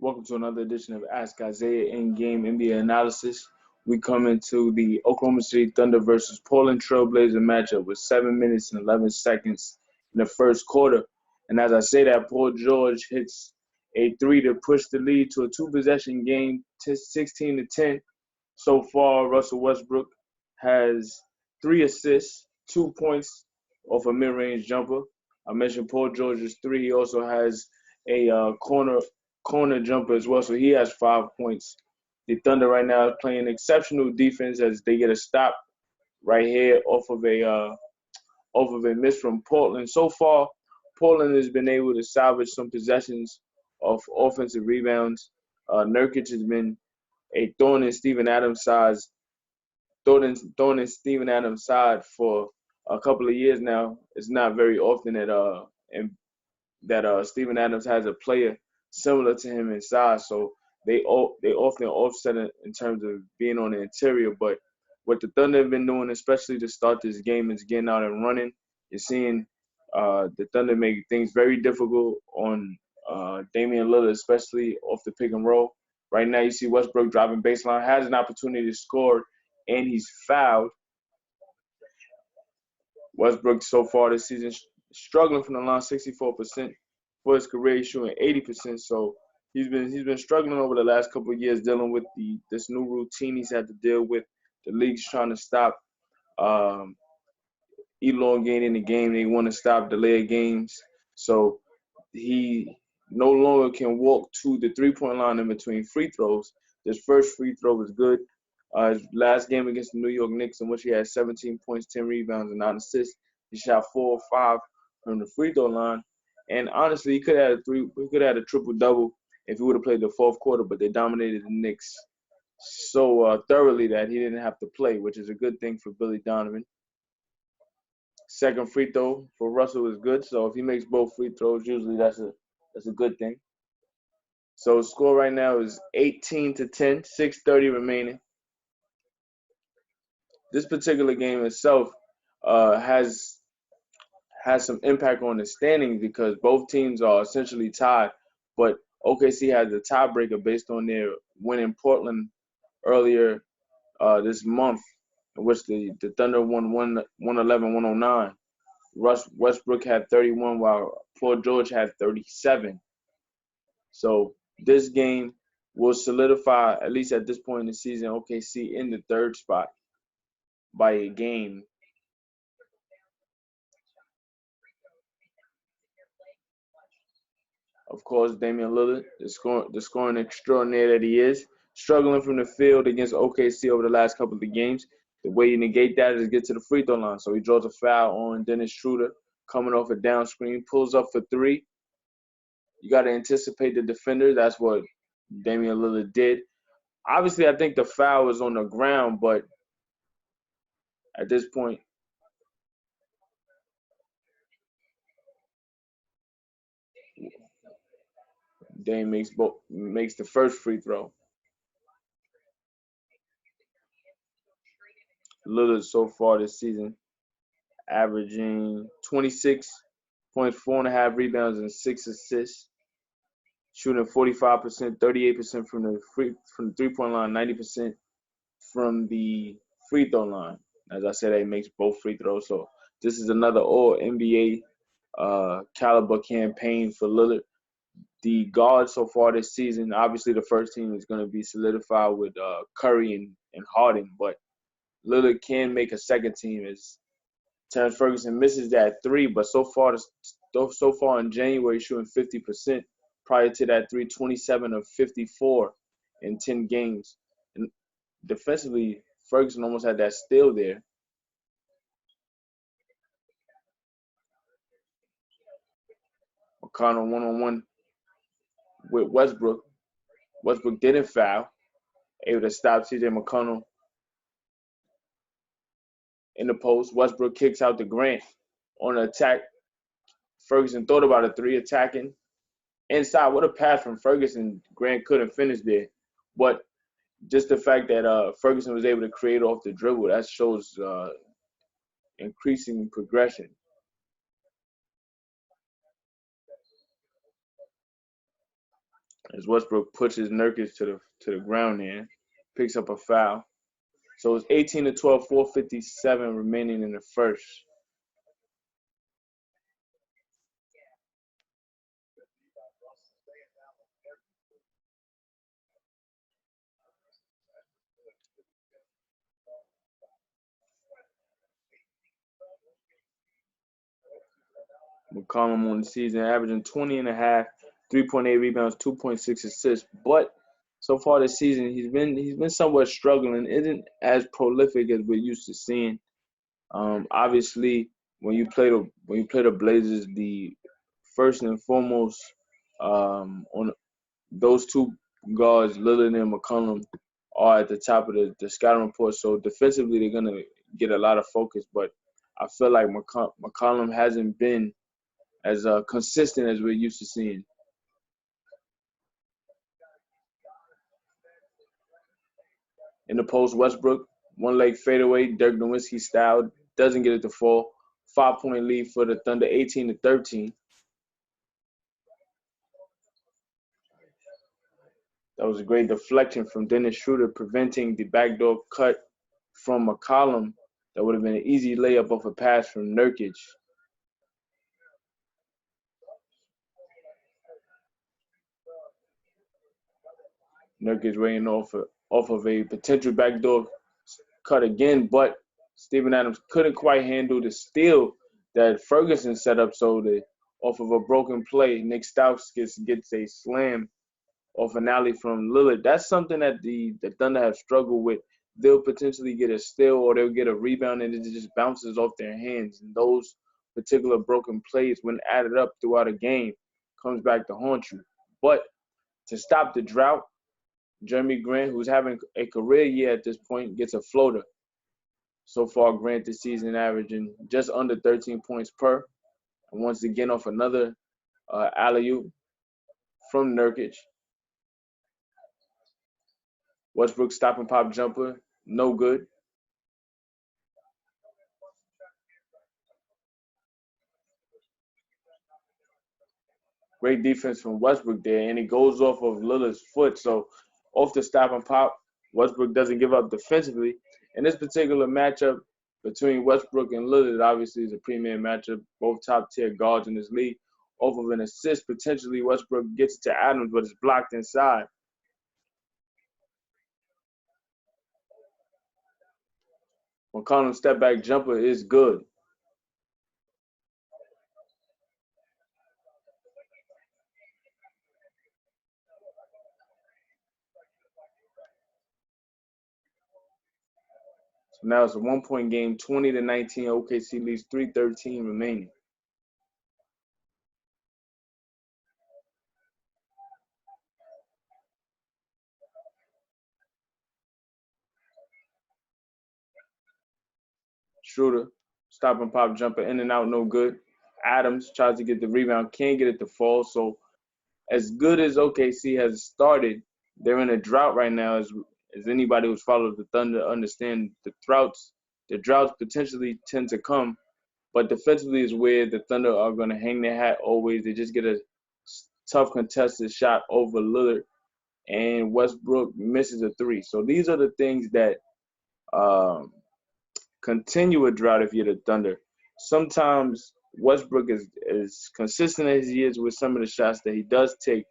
Welcome to another edition of Ask Isaiah in-game NBA analysis. We come into the Oklahoma City Thunder versus Portland Trailblazer matchup with 7 minutes and 11 seconds in the first quarter. And as I say that, Paul George hits a three to push the lead to a two-possession game, 16-10. So far, Russell Westbrook has 3 assists, 2 points off a mid-range jumper. I mentioned Paul George's three. He also has a corner jumper as well, so he has 5 points. The Thunder right now is playing exceptional defense as they get a stop right here off of a miss from Portland. So far, Portland has been able to salvage some possessions of offensive rebounds. Nurkic has been a thorn in Steven Adams' side for a couple of years now. It's not very often that Steven Adams has a player similar to him in size, so they often offset it in terms of being on the interior. But what the Thunder have been doing, especially to start this game, is getting out and running. You're seeing the Thunder make things very difficult on Damian Lillard, especially off the pick and roll. Right now, you see Westbrook driving baseline, has an opportunity to score, and he's fouled. Westbrook so far this season struggling from the line, 64%. For his career, he's shooting 80%. So he's been struggling over the last couple of years, dealing with this new routine he's had to deal with. The league's trying to stop elongating the game. They want to stop delayed games. So he no longer can walk to the three-point line in between free throws. His first free throw was good. His last game against the New York Knicks, in which he had 17 points, 10 rebounds, and 9 assists. He shot 4 or 5 from the free throw line. And honestly, he could have had a triple-double if he would have played the fourth quarter, but they dominated the Knicks so thoroughly that he didn't have to play, which is a good thing for Billy Donovan. Second free throw for Russell is good, so if he makes both free throws, usually that's a good thing. So the score right now is 18-10, 6:30 remaining. This particular game itself has some impact on the standings because both teams are essentially tied, but OKC has a tiebreaker based on their win in Portland earlier this month, in which the Thunder won 111-109. Westbrook had 31 while Paul George had 37. So this game will solidify, at least at this point in the season, OKC in the third spot by a game. Of course, Damian Lillard, the scoring extraordinaire that he is, struggling from the field against OKC over the last couple of games. The way you negate that is get to the free throw line. So he draws a foul on Dennis Schroeder, coming off a down screen, pulls up for three. You got to anticipate the defender. That's what Damian Lillard did. Obviously, I think the foul was on the ground, but at this point, Dame makes the first free throw. Lillard so far this season averaging 26 points, 4.5 rebounds, and 6 assists, shooting 45%, 38% from the three-point line, 90% from the free throw line. As I said, he makes both free throws. So this is another all NBA caliber campaign for Lillard. The guards so far this season, obviously the first team is going to be solidified with Curry and Harden, but Lillard can make a second team as Terrence Ferguson misses that three, but so far in January, shooting 50%. Prior to that three, 27 of 54 in 10 games. And defensively, Ferguson almost had that steal there. McCollum one-on-one with Westbrook. Westbrook didn't foul, able to stop CJ McCollum in the post. Westbrook kicks out to Grant on an attack. Ferguson thought about a three, attacking inside. What a pass from Ferguson. Grant couldn't finish there. But just the fact that Ferguson was able to create off the dribble, that shows increasing progression. as Westbrook pushes Nurkic to the ground there, picks up a foul. So it's 18-12, 4:57 remaining in the first. McCollum on the season averaging 20 and a half, 3.8 rebounds, 2.6 assists. But so far this season, he's been somewhat struggling. Isn't as prolific as we're used to seeing. Obviously, when you play the Blazers, the first and foremost on those two guards, Lillard and McCollum, are at the top of the scouting report. So defensively, they're gonna get a lot of focus. But I feel like McCollum hasn't been as consistent as we're used to seeing. In the post, Westbrook, one leg fadeaway, Dirk Nowitzki style, doesn't get it to fall. 5-point lead for the Thunder, 18-13. That was a great deflection from Dennis Schroeder, preventing the backdoor cut from McCollum. That would have been an easy layup off a pass from Nurkic. Nurkic weighing off of a potential backdoor cut again, but Steven Adams couldn't quite handle the steal that Ferguson set up. So off of a broken play, Nick Stauskas gets a slam off an alley from Lillard. That's something that the Thunder have struggled with. They'll potentially get a steal or they'll get a rebound and it just bounces off their hands. And those particular broken plays, when added up throughout a game, comes back to haunt you. But to stop the drought, Jeremy Grant, who's having a career year at this point, gets a floater. So far, Grant this season averaging just under 13 points per. And once again, off another alley-oop from Nurkic. Westbrook stop and pop jumper, no good. Great defense from Westbrook there, and it goes off of Lillard's foot. So off the stop and pop, Westbrook doesn't give up defensively. In this particular matchup between Westbrook and Lillard, obviously is a premier matchup, both top-tier guards in this league. Off of an assist, potentially Westbrook gets it to Adams, but it's blocked inside. McCollum's step-back jumper is good. So now it's a one-point game, 20-19. OKC leads 3:13 remaining. Schroeder, stop and pop jumper, in and out, no good. Adams tries to get the rebound, can't get it to fall. So as good as OKC has started, they're in a drought right now. As anybody who's followed the Thunder understand, the droughts potentially tend to come, but defensively is where the Thunder are going to hang their hat always. They just get a tough contested shot over Lillard, and Westbrook misses a three. So these are the things that continue a drought if you're the Thunder. Sometimes Westbrook is consistent as he is with some of the shots that he does take.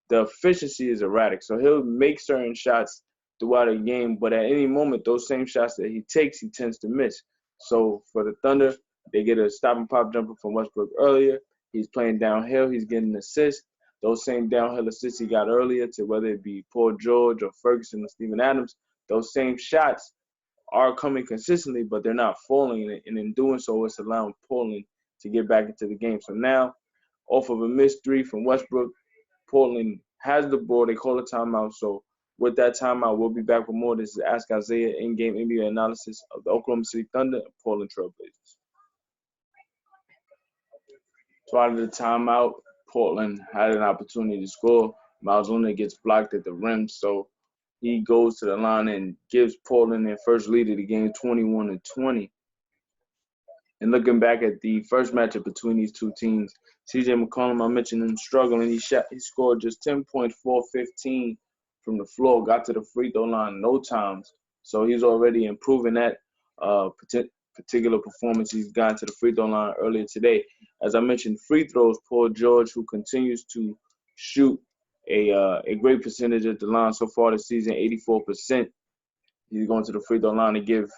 The efficiency is erratic. So he'll make certain shots throughout a game, but at any moment, those same shots that he takes, he tends to miss. So for the Thunder, they get a stop and pop jumper from Westbrook earlier. He's playing downhill. He's getting an assist. Those same downhill assists he got earlier, to whether it be Paul George or Ferguson or Steven Adams, those same shots are coming consistently, but they're not falling. And in doing so, it's allowing Portland to get back into the game. So now, off of a missed three from Westbrook, Portland has the ball. They call a timeout. So with that timeout, we'll be back with more. This is Ask Isaiah in-game NBA analysis of the Oklahoma City Thunder and Portland Trail Blazers. So out of the timeout, Portland had an opportunity to score. Miles Leonard gets blocked at the rim, so he goes to the line and gives Portland their first lead of the game, 21-20. And looking back at the first matchup between these two teams, CJ McCollum, I mentioned him struggling. He scored just 10.415 from the floor, got to the free throw line no times. So he's already improving that particular performance. He's gotten to the free throw line earlier today. As I mentioned, free throws, Paul George, who continues to shoot a great percentage at the line so far this season, 84%. He's going to the free throw line to give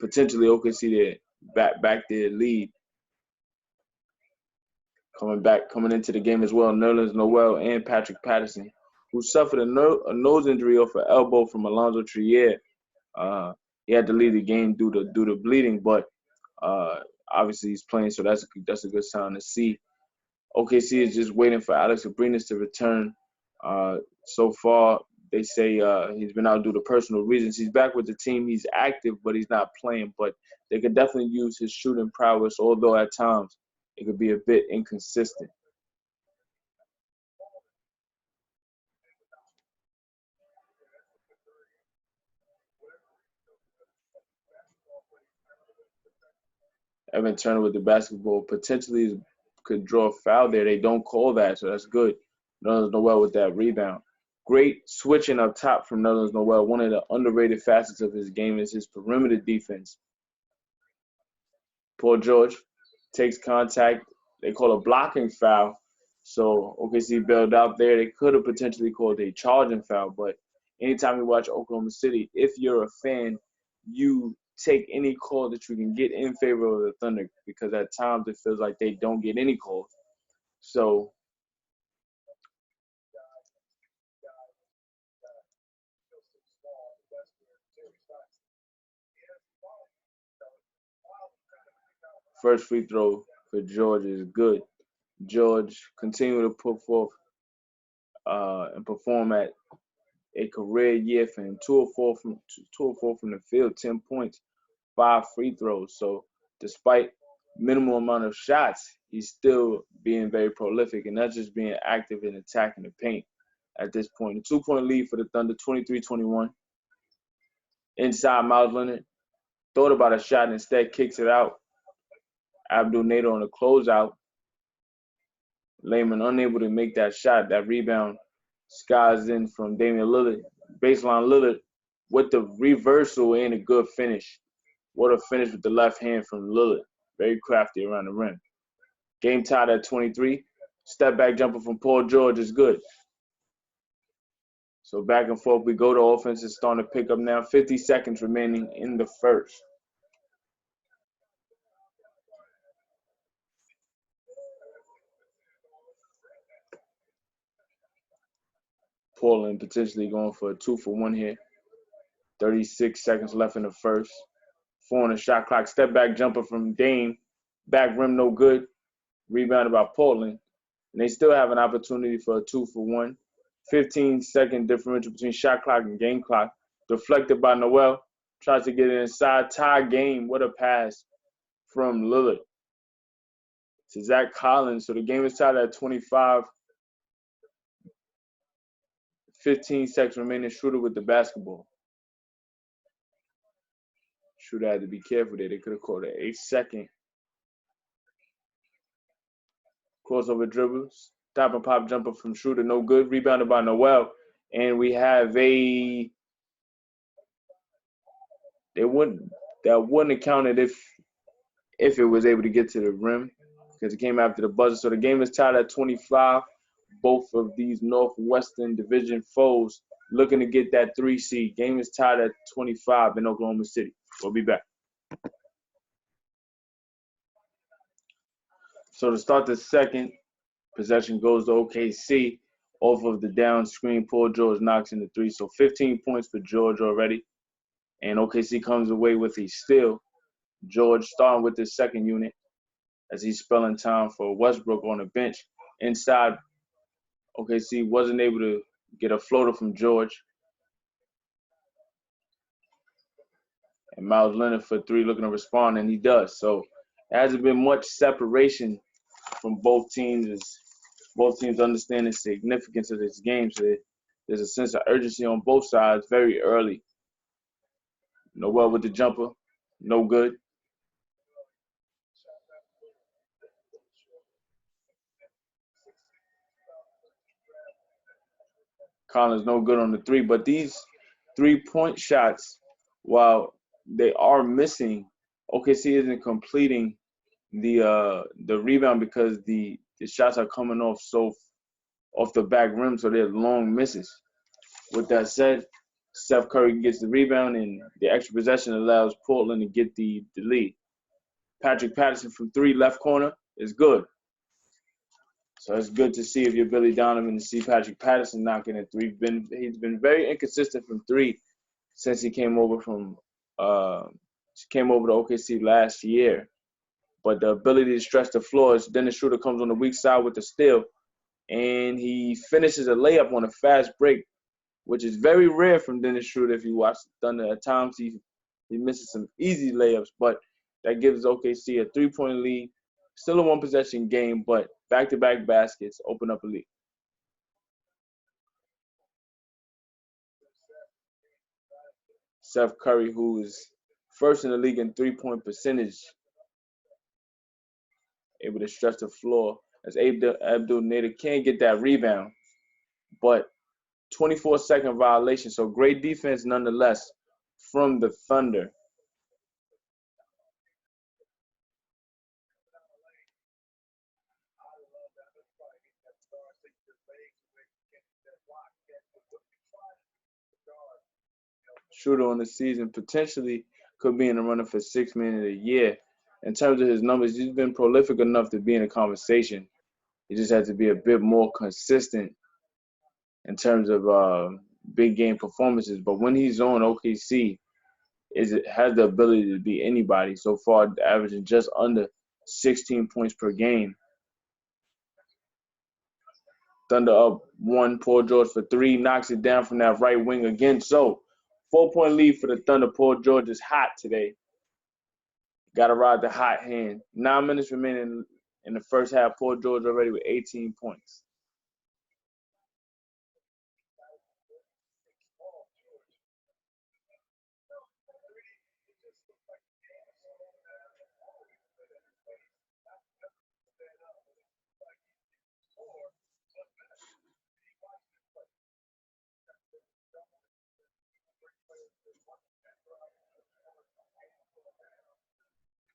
potentially OKC back their lead. Coming into the game as well, Nerlens Noel and Patrick Patterson, who suffered a nose injury off an elbow from Alonzo Trier. He had to leave the game due to bleeding, but obviously he's playing, so that's a good sign to see. OKC is just waiting for Alex Abrinas to return. So far, they say he's been out due to personal reasons. He's back with the team. He's active, but he's not playing. But they could definitely use his shooting prowess, although at times it could be a bit inconsistent. Evan Turner with the basketball potentially could draw a foul there. They don't call that, so that's good. Nerlens Noel with that rebound. Great switching up top from Nerlens Noel. One of the underrated facets of his game is his perimeter defense. Paul George takes contact. They call a blocking foul. So OKC bailed out there. They could have potentially called a charging foul, but anytime you watch Oklahoma City, if you're a fan, you take any call that you can get in favor of the Thunder, because at times it feels like they don't get any calls. So first free throw for George is good. George continue to put forth and perform at a career year for him. 204 from the field, 10 points, 5 free throws. So despite minimal amount of shots, he's still being very prolific, and not just being active and attacking the paint at this point. A 2-point lead for the Thunder, 23-21. Inside, Miles Leonard thought about a shot and instead kicks it out. Abdul Nader on the closeout. Layman unable to make that shot. That rebound skies in from Damian Lillard. Baseline Lillard with the reversal and a good finish. What a finish with the left hand from Lillard. Very crafty around the rim. Game tied at 23. Step back jumper from Paul George is good. So back and forth we go. The offense is starting to pick up now. 50 seconds remaining in the first. Portland potentially going for a 2-for-1 here. 36 seconds left in the first. 4 on the shot clock. Step back jumper from Dame. Back rim no good. Rebounded by Portland. And they still have an opportunity for a 2-for-1. 15-second differential between shot clock and game clock. Deflected by Noel. Tries to get it inside. Tie game. What a pass from Lillard to Zach Collins. So the game is tied at 25. 15 seconds remaining. Shooter with the basketball. Shooter had to be careful there. They could have called it 8-second. Crossover dribble. Stop and pop jumper from Shooter. No good. Rebounded by Noel. And we have that wouldn't have counted if it was able to get to the rim, because it came after the buzzer. So the game is tied at 25. Both of these Northwestern Division foes looking to get that 3 seed. Game is tied at 25 in Oklahoma City. We'll be back. So to start the second, possession goes to OKC. Off of the down screen, Paul George knocks in the 3. So 15 points for George already. And OKC comes away with a steal. George starting with his second unit as he's spelling time for Westbrook on the bench. Inside, OKC wasn't able to get a floater from George. And Miles Leonard for 3 looking to respond, and he does. So there hasn't been much separation from both teams, as both teams understand the significance of this game. So there's a sense of urgency on both sides very early. Noel with the jumper, no good. Collins no good on the three. But these 3-point shots, while they are missing, OKC isn't completing the rebound because the shots are coming off the back rim, so they're long misses. With that said, Steph Curry gets the rebound, and the extra possession allows Portland to get the lead. Patrick Patterson from three, left corner, is good. So it's good to see if you're Billy Donovan to see Patrick Patterson knocking a three. He's been very inconsistent from three since he came over to OKC last year. But the ability to stretch the floor is Dennis Schroeder comes on the weak side with the steal, and he finishes a layup on a fast break, which is very rare from Dennis Schroeder. If you watch Thunder, at times he misses some easy layups, but that gives OKC a 3-point lead. Still a one-possession game, but back-to-back baskets open up a lead. Steph Curry, who is first in the league in three-point percentage, able to stretch the floor as Abdul Nader can't get that rebound, but 24-second violation, so great defense nonetheless from the Thunder. Shooter on the season potentially could be in the running for sixth man of the year. In terms of his numbers, he's been prolific enough to be in a conversation. He just has to be a bit more consistent in terms of big game performances. But when he's on, OKC has the ability to be anybody. So far, averaging just under 16 points per game. Thunder up one. Paul George for three, knocks it down from that right wing again. So 4-point lead for the Thunder. Paul George is hot today. Got to ride the hot hand. 9 minutes remaining in the first half. Paul George already with 18 points.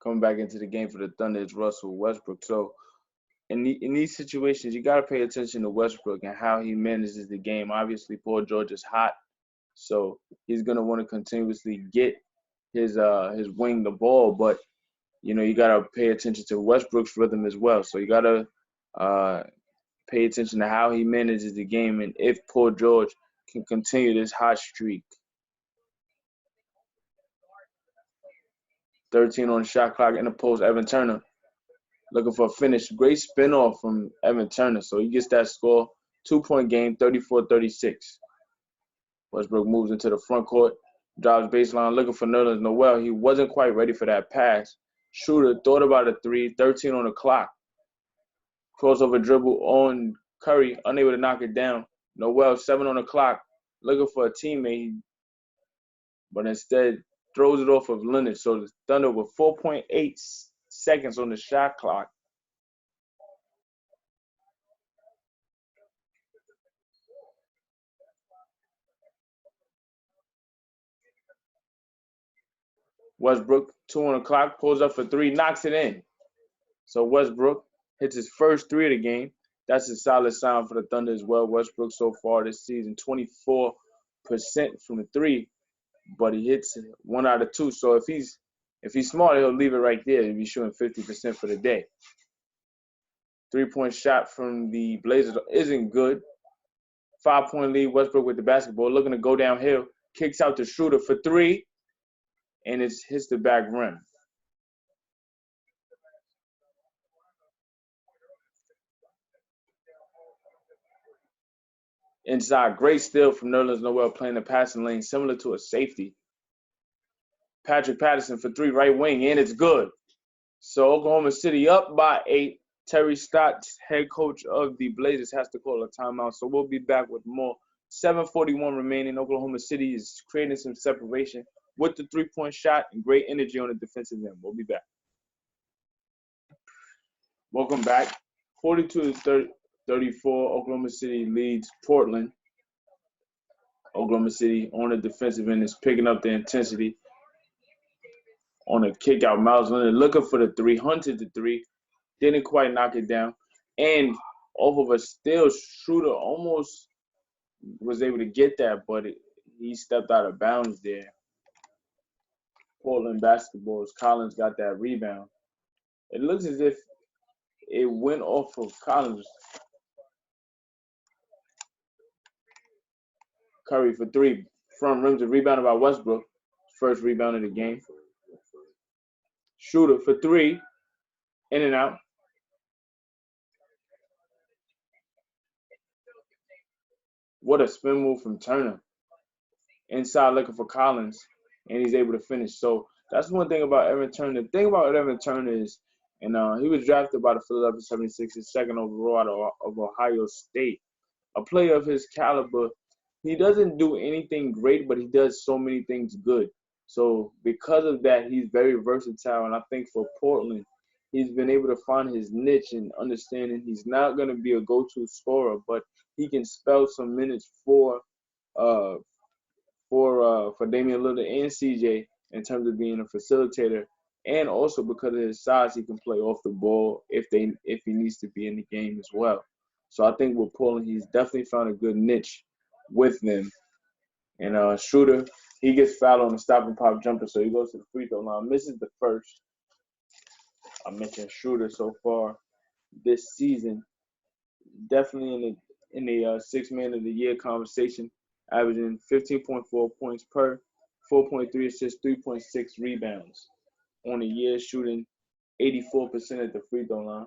Coming back into the game for the Thunder is Russell Westbrook. So in these situations, you got to pay attention to Westbrook and how he manages the game. Obviously, Paul George is hot, so he's going to want to continuously get his wing the ball. But, you got to pay attention to Westbrook's rhythm as well. So you got to pay attention to how he manages the game and if Paul George can continue this hot streak. 13 on the shot clock in the post. Evan Turner looking for a finish. Great spin-off from Evan Turner. So he gets that score. 2-point game, 34-36. Westbrook moves into the front court. Drives baseline looking for Nerlens Noel. He wasn't quite ready for that pass. Schroeder thought about a three. 13 on the clock. Crossover dribble on Curry. Unable to knock it down. Noel, 7 on the clock. Looking for a teammate. But instead throws it off of Leonard. So the Thunder with 4.8 seconds on the shot clock. Westbrook, 2 on the clock, pulls up for three, knocks it in. So Westbrook hits his first three of the game. That's a solid sign for the Thunder as well. Westbrook so far this season, 24% from the three, but he hits 1 out of 2. So if he's smart, he'll leave it right there. He'll be shooting 50% for the day. 3-point shot from the Blazers isn't good. 5-point lead, Westbrook with the basketball, looking to go downhill. Kicks out to Schroeder for three, and it hits the back rim. Inside, great steal from Nerlens Noel playing the passing lane, similar to a safety. Patrick Patterson for three, right wing, and it's good. So Oklahoma City up by 8. Terry Stotts, head coach of the Blazers, has to call a timeout. So we'll be back with more. 7:41 remaining. Oklahoma City is creating some separation with the 3-point shot and great energy on the defensive end. We'll be back. Welcome back. 42-34, Oklahoma City leads Portland. Oklahoma City on the defensive end is picking up the intensity on a kick out. Miles Leonard looking for the three, hunted the three, didn't quite knock it down. And off of a steal, Schroeder almost was able to get that, but he stepped out of bounds there. Portland basketball's Collins got that rebound. It looks as if it went off of Collins. Curry for three. Front rim to rebounded by Westbrook. First rebound of the game. Schroeder for three. In and out. What a spin move from Turner. Inside looking for Collins. And he's able to finish. So that's one thing about Evan Turner. The thing about Evan Turner is, and he was drafted by the Philadelphia 76ers, second overall out of Ohio State. A player of his caliber, he doesn't do anything great, but he does so many things good. So because of that, he's very versatile. And I think for Portland, he's been able to find his niche and understanding he's not going to be a go-to scorer, but he can spell some minutes for Damian Lillard and CJ in terms of being a facilitator. And also because of his size, he can play off the ball if he needs to be in the game as well. So I think with Portland, he's definitely found a good niche with them. And Schroeder, he gets fouled on the stop and pop jumper, so he goes to the free throw line, misses the first. I mentioned Schroeder so far this season, definitely in the sixth man of the year conversation, averaging 15.4 points per, 4.3 assists, 3.6 rebounds on the year, shooting 84% at the free throw line.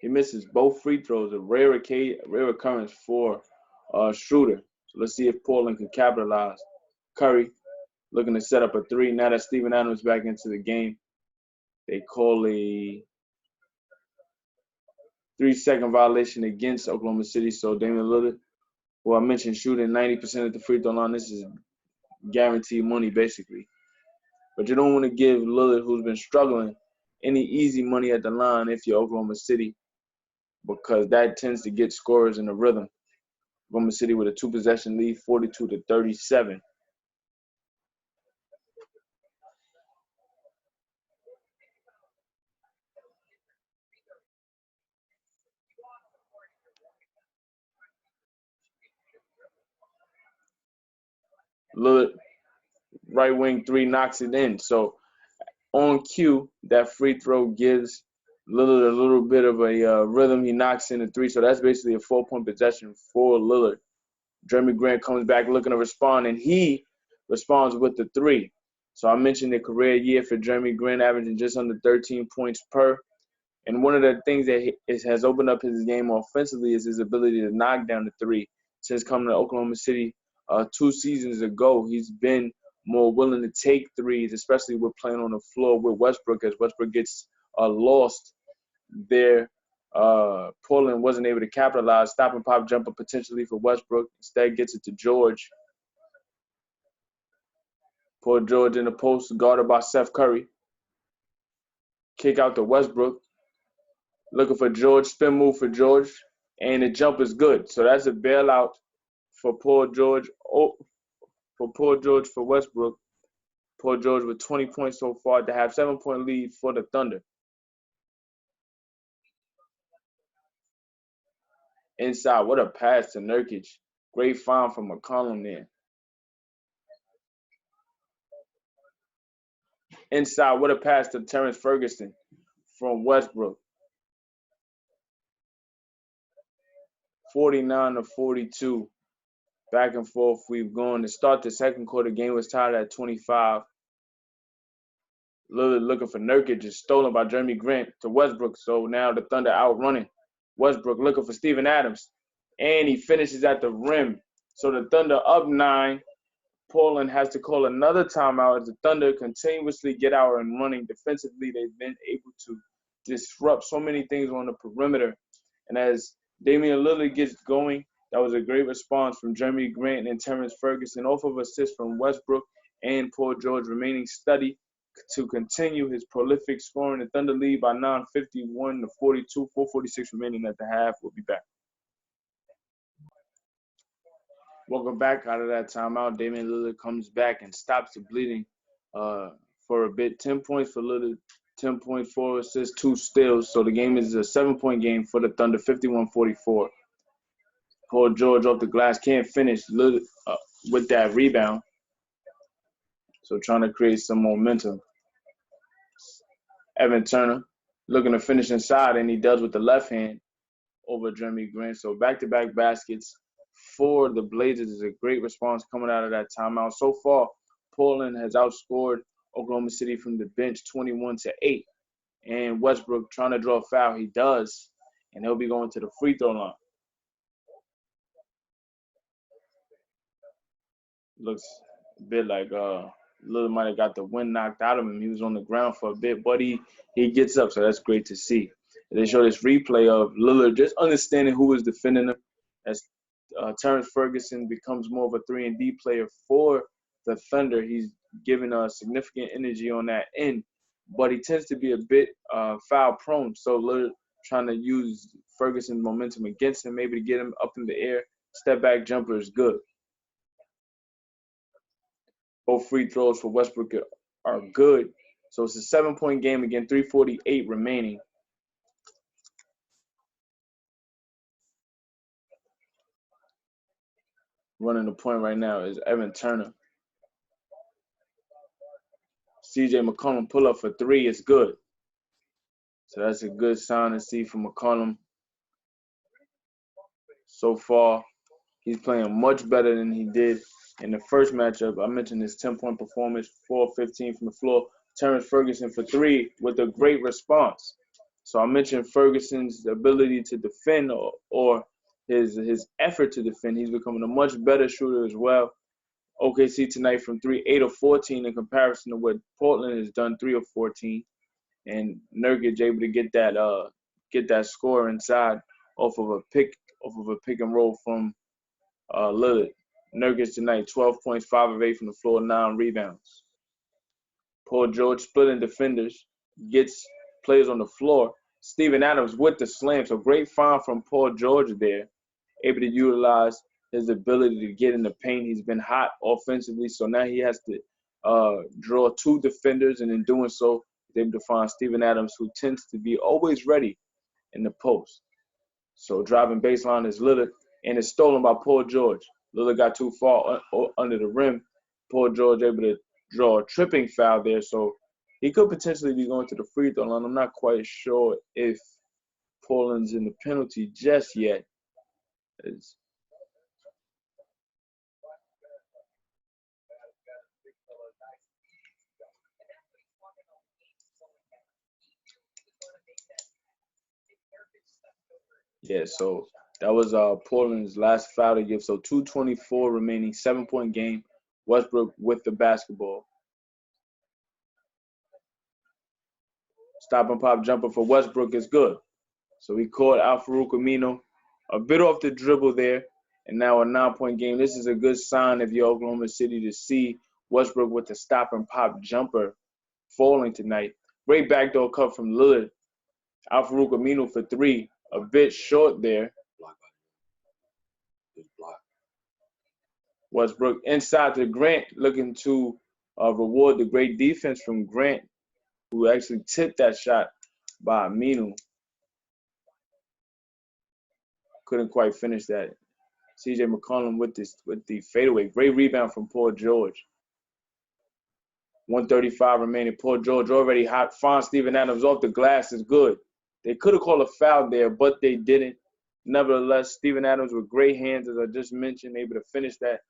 He misses both free throws, a rare occurrence for Schroeder. So let's see if Portland can capitalize. Curry looking to set up a three. Now that Steven Adams back into the game, they call a 3-second violation against Oklahoma City. So Damian Lillard, who I mentioned shooting 90% at the free throw line, this is guaranteed money basically. But you don't want to give Lillard, who's been struggling, any easy money at the line if you're Oklahoma City, because that tends to get scorers in the rhythm. Oklahoma City with a 2-possession lead, 42-37. Lillard, right wing three, knocks it in. So on cue, that free throw gives Lillard a little bit of a rhythm. He knocks in a three, so that's basically a 4-point possession for Lillard. Jeremy Grant comes back looking to respond, and he responds with the three. So I mentioned the career year for Jeremy Grant, averaging just under 13 points per. And one of the things that has opened up his game offensively is his ability to knock down the three. Since coming to Oklahoma City 2 seasons ago, he's been more willing to take threes, especially with playing on the floor with Westbrook, as Westbrook gets lost there. Portland wasn't able to capitalize. Stop and pop jumper potentially for Westbrook. Instead gets it to George. Paul George in the post, guarded by Seth Curry. Kick out to Westbrook. Looking for George, spin move for George, and the jump is good. So that's a bailout for Paul George. For Westbrook. Paul George with 20 points so far to have 7-point lead for the Thunder. Inside, what a pass to Nurkic. Great find from McCollum there. Inside, what a pass to Terrence Ferguson from Westbrook. 49-42. Back and forth we've gone. To start the second quarter, game was tied at 25. Lillard looking for Nurkic is stolen by Jeremy Grant to Westbrook. So now the Thunder outrunning. Westbrook looking for Steven Adams. And he finishes at the rim. So the Thunder up 9. Portland has to call another timeout as the Thunder continuously get out and running. Defensively, they've been able to disrupt so many things on the perimeter. And as Damian Lillard gets going, that was a great response from Jeremy Grant and Terrence Ferguson, off of assists from Westbrook and Paul George remaining steady, to continue his prolific scoring. The Thunder lead by 9, 51-42, 4:46 remaining at the half. We'll be back. Welcome back out of that timeout. Damian Lillard comes back and stops the bleeding for a bit. 10 points for Lillard, 10 points, 4 assists, 2 steals. So the game is a 7-point game for the Thunder, 51-44. Paul George off the glass, can't finish. Lillard with that rebound. So trying to create some momentum. Evan Turner looking to finish inside, and he does with the left hand over Jeremy Grant. So back-to-back baskets for the Blazers is a great response coming out of that timeout. So far, Portland has outscored Oklahoma City from the bench 21-8. And Westbrook trying to draw a foul. He does, and he'll be going to the free throw line. Looks a bit like Lillard might have got the wind knocked out of him. He was on the ground for a bit, but he gets up, so that's great to see. They show this replay of Lillard just understanding who was defending him as Terrence Ferguson becomes more of a 3-and-D player for the Thunder. He's giving significant energy on that end, but he tends to be a bit foul-prone, so Lillard trying to use Ferguson's momentum against him, maybe to get him up in the air. Step-back jumper is good. Both free throws for Westbrook are good. So it's a 7-point game again, 3:48 remaining. Running the point right now is Evan Turner. CJ McCollum pull up for 3 is good. So that's a good sign to see from McCollum. So far, he's playing much better than he did in the first matchup. I mentioned his 10-point performance, 4-15 from the floor. Terrence Ferguson for 3 with a great response. So I mentioned Ferguson's ability to defend or his effort to defend. He's becoming a much better shooter as well. OKC tonight from 3, 8 of 14 in comparison to what Portland has done, 3 of 14. And Nurkic able to get that score inside off of a pick and roll from Lillard. Nurkic tonight, 12 points, 5 of 8 from the floor, 9 rebounds. Paul George splitting defenders, gets players on the floor. Steven Adams with the slam, so great find from Paul George there. Able to utilize his ability to get in the paint. He's been hot offensively, so now he has to draw 2 defenders, and in doing so, he's able to find Steven Adams, who tends to be always ready in the post. So driving baseline is Lillard, and it's stolen by Paul George. Lillard got too far under the rim. Paul George able to draw a tripping foul there, so he could potentially be going to the free throw line. I'm not quite sure if Portland's in the penalty just yet. Yeah, so that was Portland's last foul to give. So 2:24 remaining, 7-point game. Westbrook with the basketball. Stop and pop jumper for Westbrook is good. So he caught Al-Farouq Aminu a bit off the dribble there, and now a 9-point game. This is a good sign if you're Oklahoma City to see Westbrook with the stop and pop jumper falling tonight. Great backdoor cut from Lillard. Al-Farouq Aminu for 3, a bit short there. Westbrook inside to Grant, looking to reward the great defense from Grant, who actually tipped that shot by Aminu. Couldn't quite finish that. CJ McCollum with the fadeaway. Great rebound from Paul George. 1:35 remaining. Paul George already hot. Finds Steven Adams off the glass is good. They could have called a foul there, but they didn't. Nevertheless, Steven Adams with great hands, as I just mentioned, able to finish that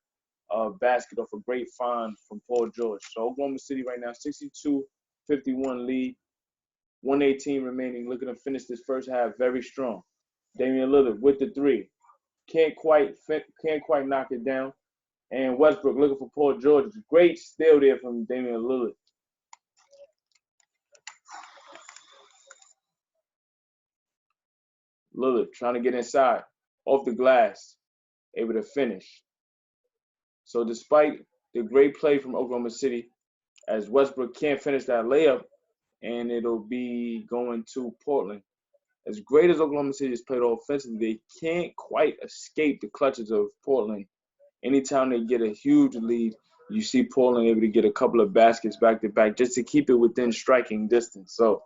basket off a great find from Paul George. So Oklahoma City right now, 62-51 lead. 1:18 remaining, looking to finish this first half very strong. Damian Lillard with the 3. Can't quite knock it down. And Westbrook looking for Paul George. Great steal there from Damian Lillard. Lillard trying to get inside, off the glass, able to finish. So despite the great play from Oklahoma City, as Westbrook can't finish that layup, and it'll be going to Portland. As great as Oklahoma City has played offensively, they can't quite escape the clutches of Portland. Anytime they get a huge lead, you see Portland able to get a couple of baskets back to back just to keep it within striking distance. So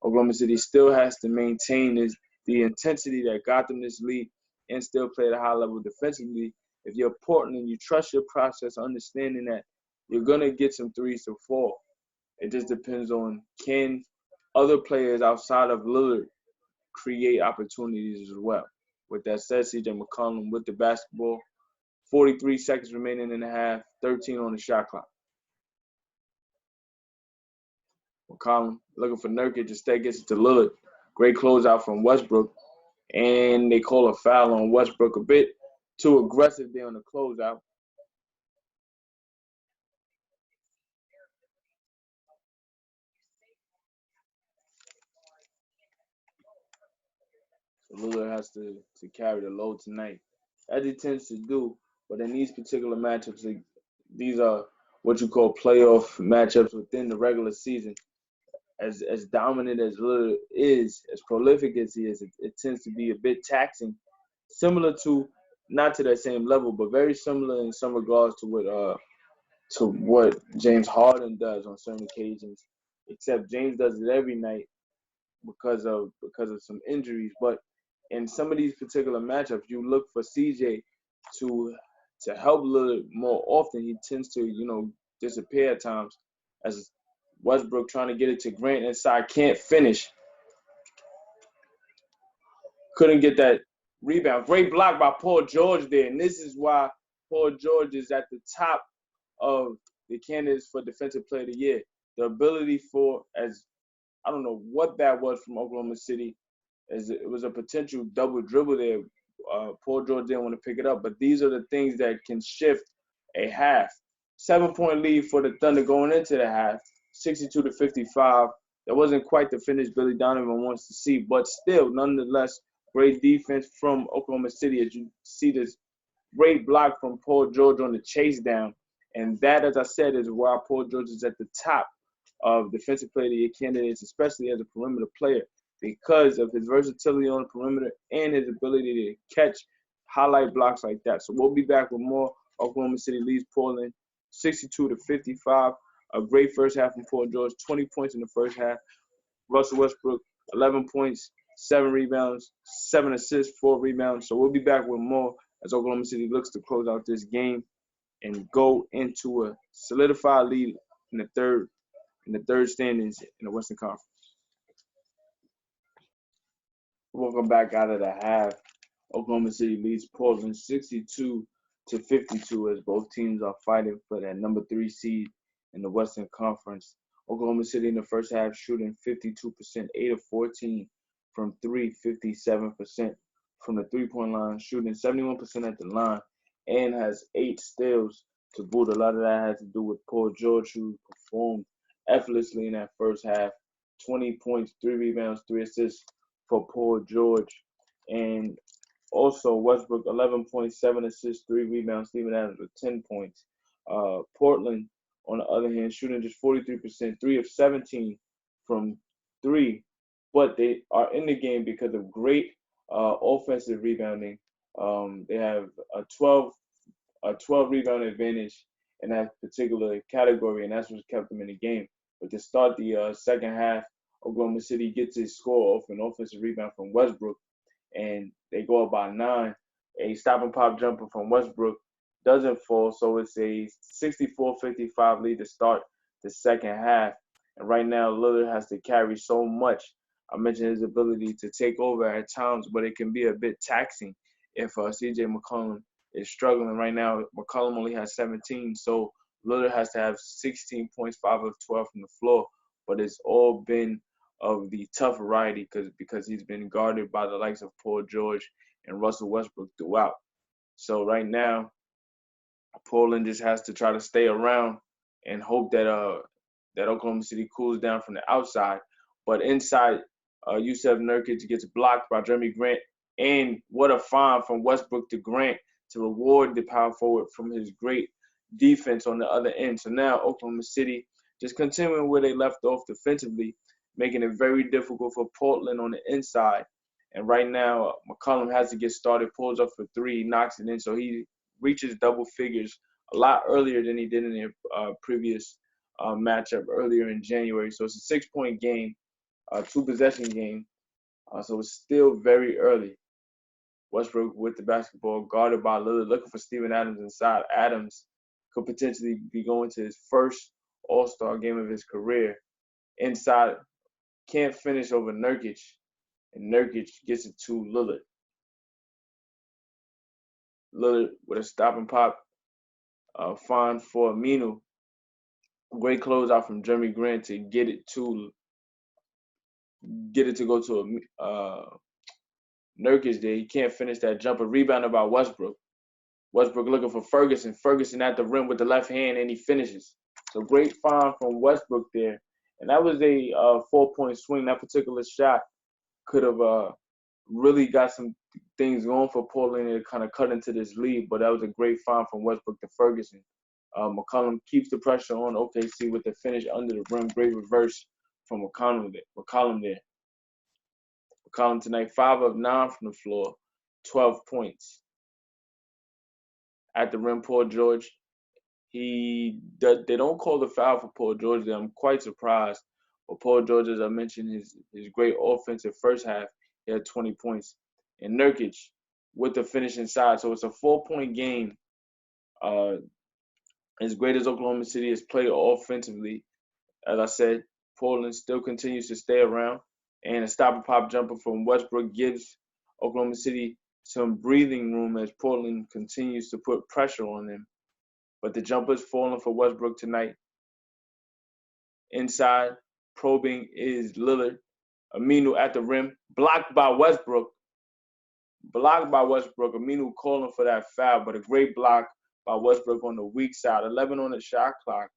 Oklahoma City still has to maintain the intensity that got them this lead and still play at a high level defensively. If you're Portland, you trust your process, understanding that you're going to get some threes to fall. It just depends on, can other players outside of Lillard create opportunities as well. With that said, CJ McCollum with the basketball, 43 seconds remaining in the half, 13 on the shot clock. McCollum looking for Nurkic, instead gets it to Lillard. Great closeout from Westbrook, and they call a foul on Westbrook, a bit too aggressive there on the closeout. So Lillard has to carry the load tonight, as he tends to do. But in these particular matchups, these are what you call playoff matchups within the regular season. As dominant as Lillard is, as prolific as he is, it tends to be a bit taxing. Similar to, not to that same level, but very similar in some regards to what James Harden does on certain occasions. Except James does it every night because of some injuries. But in some of these particular matchups, you look for CJ to help Lillard more often. He tends to, disappear at times, as Westbrook trying to get it to Grant inside, can't finish. Couldn't get that rebound. Great block by Paul George there. And this is why Paul George is at the top of the candidates for Defensive Player of the Year. The ability for, as I don't know what that was from Oklahoma City, as it was a potential double dribble there. Paul George didn't want to pick it up, but these are the things that can shift a half. 7-point lead for the Thunder going into the half, 62-55. That wasn't quite the finish Billy Donovan wants to see, but still, nonetheless, great defense from Oklahoma City. As you see this great block from Paul George on the chase down. And that, as I said, is why Paul George is at the top of Defensive Player of the Year candidates, especially as a perimeter player, because of his versatility on the perimeter and his ability to catch highlight blocks like that. So we'll be back with more. Oklahoma City leads Portland 62-55. A great first half from Paul George, 20 points in the first half. Russell Westbrook, 11 points, 7 rebounds, 7 assists, 4 rebounds. So we'll be back with more as Oklahoma City looks to close out this game and go into a solidified lead in the third standings in the Western Conference. Welcome back out of the half. Oklahoma City leads Portland 62-52 as both teams are fighting for that number 3 seed in the Western Conference. Oklahoma City in the first half shooting 52%, 8 of 14 from 3, 57% from the three-point line, shooting 71% at the line, and has 8 steals to boot. A lot of that had to do with Paul George, who performed effortlessly in that first half. 20 points, 3 rebounds, 3 assists for Paul George. And also Westbrook, 11 points, 7 assists, 3 rebounds, Steven Adams with 10 points. Portland, on the other hand, shooting just 43%, 3 of 17 from 3. But they are in the game because of great offensive rebounding. They have a 12 rebound advantage in that particular category, and that's what kept them in the game. But to start the second half, Oklahoma City gets a score off an offensive rebound from Westbrook, and they go up by 9. A stop and pop jumper from Westbrook doesn't fall, so it's a 64-55 lead to start the second half. And right now, Lillard has to carry so much. I mentioned his ability to take over at times, but it can be a bit taxing if CJ McCollum is struggling. Right now, McCollum only has 17, so Lillard has to have 16 points, 5 of 12 from the floor. But it's all been of the tough variety because he's been guarded by the likes of Paul George and Russell Westbrook throughout. So right now, Portland just has to try to stay around and hope that Oklahoma City cools down from the outside. But inside, Yusef Nurkic gets blocked by Jeremy Grant. And what a find from Westbrook to Grant to reward the power forward from his great defense on the other end. So now Oklahoma City just continuing where they left off defensively, making it very difficult for Portland on the inside. And right now, McCollum has to get started, pulls up for three, knocks it in, so he reaches double figures a lot earlier than he did in the previous matchup earlier in January. So it's a 6-point game, 2-possession game. So it's still very early. Westbrook with the basketball, guarded by Lillard, looking for Steven Adams inside. Adams could potentially be going to his first All-Star game of his career. Inside, can't finish over Nurkic, and Nurkic gets it to Lillard. Lillard with a stop and pop, find for Aminu. Great closeout from Jeremy Grant to get it to go to Nurkic there. He can't finish that jumper. Rebounded by Westbrook. Westbrook looking for Ferguson. Ferguson at the rim with the left hand, and he finishes. So great find from Westbrook there. And that was a 4-point swing. That particular shot could have really got some things going for Portland and kind of cut into this lead. But that was a great find from Westbrook to Ferguson. McCollum keeps the pressure on OKC with the finish under the rim. Great reverse from McCollum there. McCollum tonight, 5 of 9 from the floor, 12 points. At the rim, Paul George. They don't call the foul for Paul George there. I'm quite surprised. But Paul George, as I mentioned, his great offensive first half, he had 20 points. And Nurkic with the finish inside. So it's a 4-point game. As great as Oklahoma City has played offensively, as I said, Portland still continues to stay around. And a stop-and-pop jumper from Westbrook gives Oklahoma City some breathing room as Portland continues to put pressure on them. But the jumper's falling for Westbrook tonight. Inside, probing is Lillard. Aminu at the rim, blocked by Westbrook. Aminu calling for that foul, but a great block by Westbrook on the weak side. 11 on the shot clock.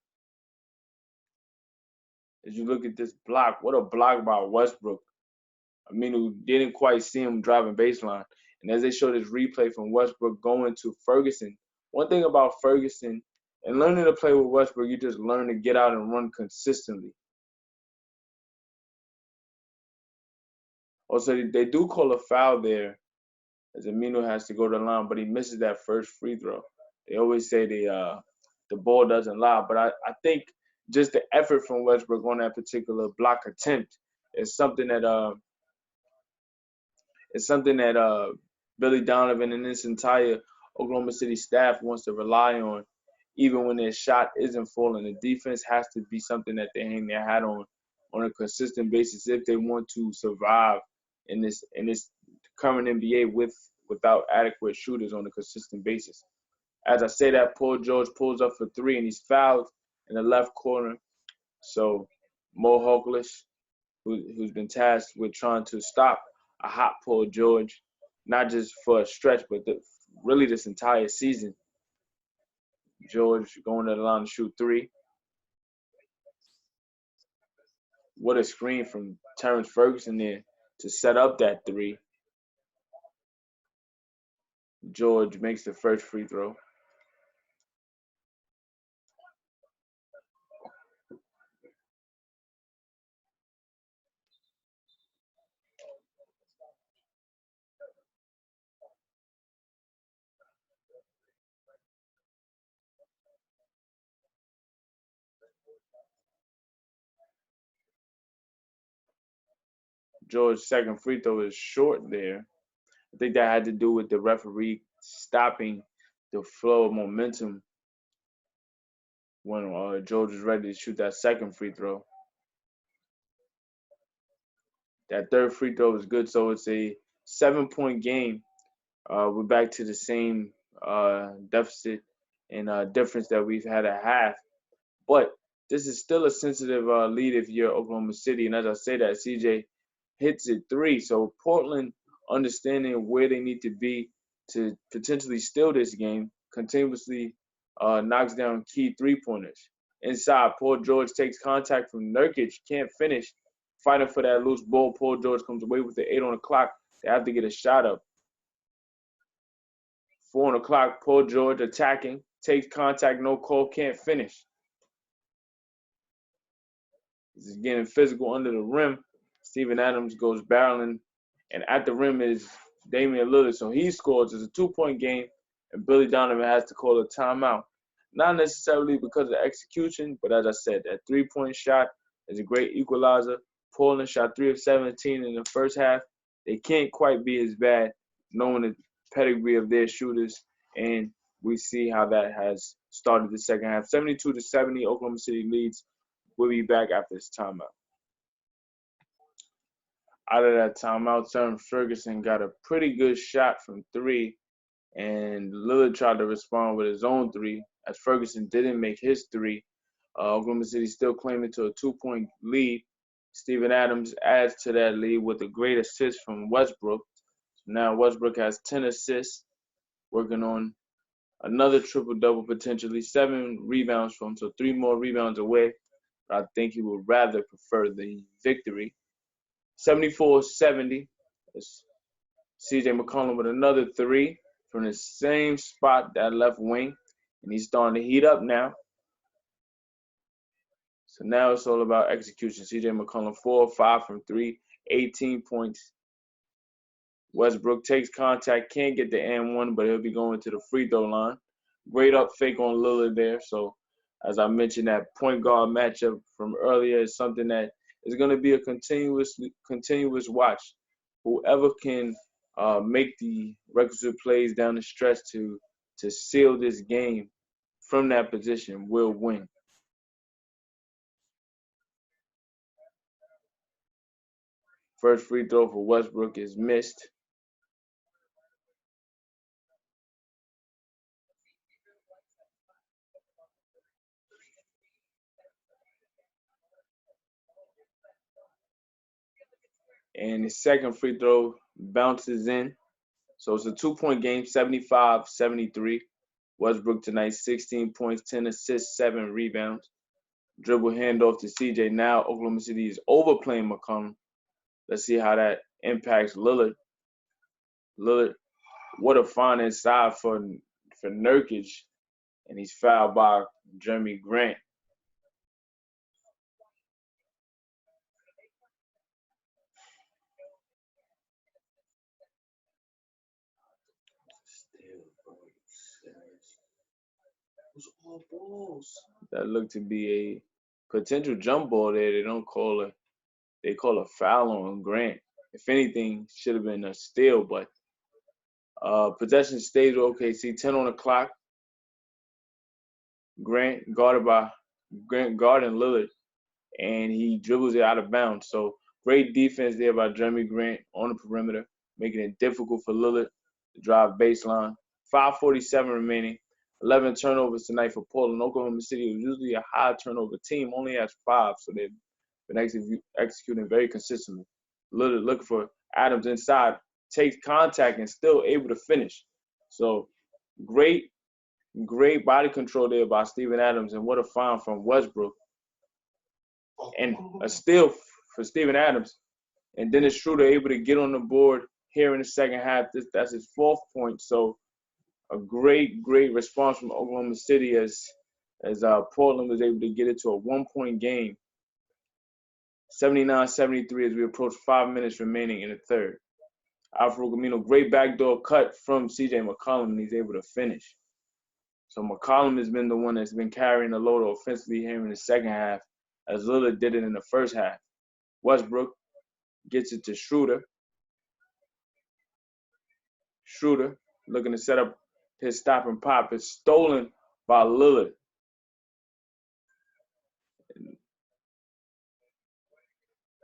As you look at this block, what a block by Westbrook. Aminu didn't quite see him driving baseline. And as they show this replay from Westbrook going to Ferguson, one thing about Ferguson and learning to play with Westbrook, you just learn to get out and run consistently. Also, they do call a foul there as Aminu has to go to the line, but he misses that first free throw. They always say the ball doesn't lie, but I think just the effort from Westbrook on that particular block attempt is something that Billy Donovan and this entire Oklahoma City staff wants to rely on, even when their shot isn't falling. The defense has to be something that they hang their hat on a consistent basis if they want to survive in this current NBA without adequate shooters on a consistent basis. As I say that, Paul George pulls up for 3 and he's fouled in the left corner. So Mo Harkless, who's been tasked with trying to stop a hot Paul George, not just for a stretch, but really this entire season. George going to the line to shoot 3. What a screen from Terrence Ferguson there to set up that 3. George makes the first free throw. George's second free throw is short there. I think that had to do with the referee stopping the flow of momentum when George was ready to shoot that second free throw. That third free throw is good, so it's a 7-point game. We're back to the same deficit and difference that we've had at half. But this is still a sensitive lead if you're Oklahoma City. And as I say that, CJ hits it 3. So Portland, understanding where they need to be to potentially steal this game, continuously knocks down key 3-pointers. Inside, Paul George takes contact from Nurkic, can't finish. Fighting for that loose ball, Paul George comes away with the 8 on the clock. They have to get a shot up. 4 on the clock, Paul George attacking, takes contact, no call, can't finish. He's getting physical under the rim. Steven Adams goes barreling, and at the rim is Damian Lillard. So he scores. It's a 2-point game, and Billy Donovan has to call a timeout. Not necessarily because of execution, but as I said, that 3-point shot is a great equalizer. Portland shot 3 of 17 in the first half. They can't quite be as bad, knowing the pedigree of their shooters, and we see how that has started the second half. 72-70, Oklahoma City leads. We'll be back after this timeout. Out of that timeout, Terrence Ferguson got a pretty good shot from 3, and Lillard tried to respond with his own 3, as Ferguson didn't make his 3. Oklahoma City still claiming to a 2-point lead. Steven Adams adds to that lead with a great assist from Westbrook. Now Westbrook has 10 assists, working on another triple-double potentially, 7 rebounds from, so 3 more rebounds away. But I think he would rather prefer the victory. 74-70. CJ McCollum with another 3 from the same spot, that left wing, and he's starting to heat up now. So now it's all about execution. CJ McCollum 4 of 5 from 3, 18 points. Westbrook takes contact, can't get the and-1, but he'll be going to the free throw line. Great up fake on Lillard there. So as I mentioned, that point guard matchup from earlier is something that is going to be a continuous watch. Whoever can make the requisite plays down the stretch to seal this game from that position will win. First free throw for Westbrook is missed. And the second free throw bounces in. So it's a 2-point game, 75-73. Westbrook tonight, 16 points, 10 assists, 7 rebounds. Dribble handoff to CJ. Now Oklahoma City is overplaying McCollum. Let's see how that impacts Lillard. Lillard, what a find inside for Nurkic, and he's fouled by Jeremy Grant. All balls. That looked to be a potential jump ball there. They call a foul on Grant. If anything, should have been a steal, but possession stays with OKC. 10 on the clock. Grant guarding Lillard, and he dribbles it out of bounds. So great defense there by Jeremy Grant on the perimeter, making it difficult for Lillard to drive baseline. 5:47 remaining. 11 turnovers tonight for Portland. Oklahoma City, usually a high turnover team, only has 5, so they've been executing very consistently. Lillard looking for Adams inside, takes contact and still able to finish. So great body control there by Steven Adams, and what a find from Westbrook. And a steal for Steven Adams. And Dennis Schroeder able to get on the board here in the second half. That's his 4th point. So a great response from Oklahoma City as Portland was able to get it to a 1-point game. 79-73 as we approach 5 minutes remaining in the third. Alfredo Camino, great backdoor cut from CJ McCollum, and he's able to finish. So McCollum has been the one that's been carrying the load offensively here in the second half, as Lillard did it in the first half. Westbrook gets it to Schroeder. Schroeder looking to set up his stop and pop. It's stolen by Lillard.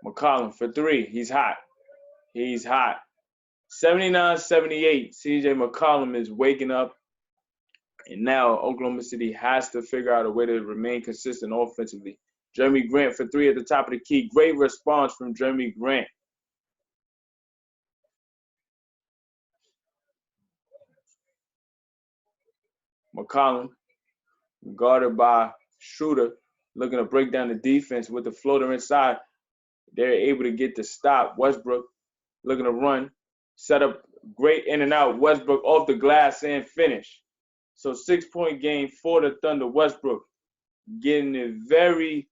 McCollum for 3. He's hot. 79-78. CJ McCollum is waking up. And now Oklahoma City has to figure out a way to remain consistent offensively. Jeremy Grant for 3 at the top of the key. Great response from Jeremy Grant. McCollum, guarded by Schroeder, looking to break down the defense with the floater inside. They're able to get the stop. Westbrook looking to run. Set up great in and out. Westbrook off the glass and finish. So 6-point game for the Thunder. Westbrook getting it very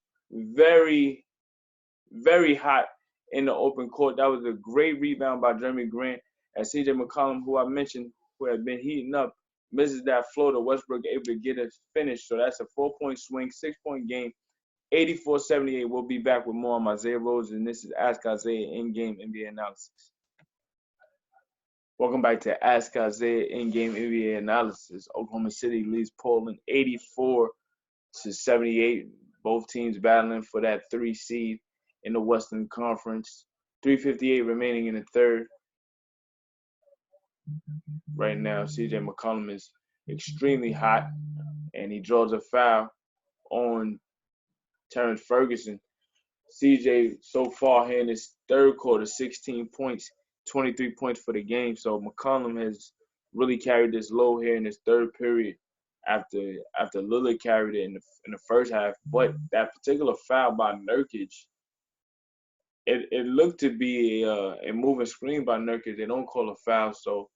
very hot in the open court. That was a great rebound by Jeremy Grant. As C.J. McCollum, who I mentioned, who had been heating up, misses that floater. Westbrook able to get a finish. So that's a 4-point swing, 6-point game, 84-78. We'll be back with more on Isaiah Rose, and this is Ask Isaiah In-Game NBA Analysis. Welcome back to Ask Isaiah In-Game NBA Analysis. Oklahoma City leads Portland 84-78. Both teams battling for that 3 seed in the Western Conference. 3:58 remaining in the third. Right now, C.J. McCollum is extremely hot, and he draws a foul on Terrence Ferguson. C.J. so far here in his third quarter, 16 points, 23 points for the game. So McCollum has really carried this load here in his third period after Lillard carried it in the first half. But that particular foul by Nurkic, it looked to be a moving screen by Nurkic. They don't call a foul. So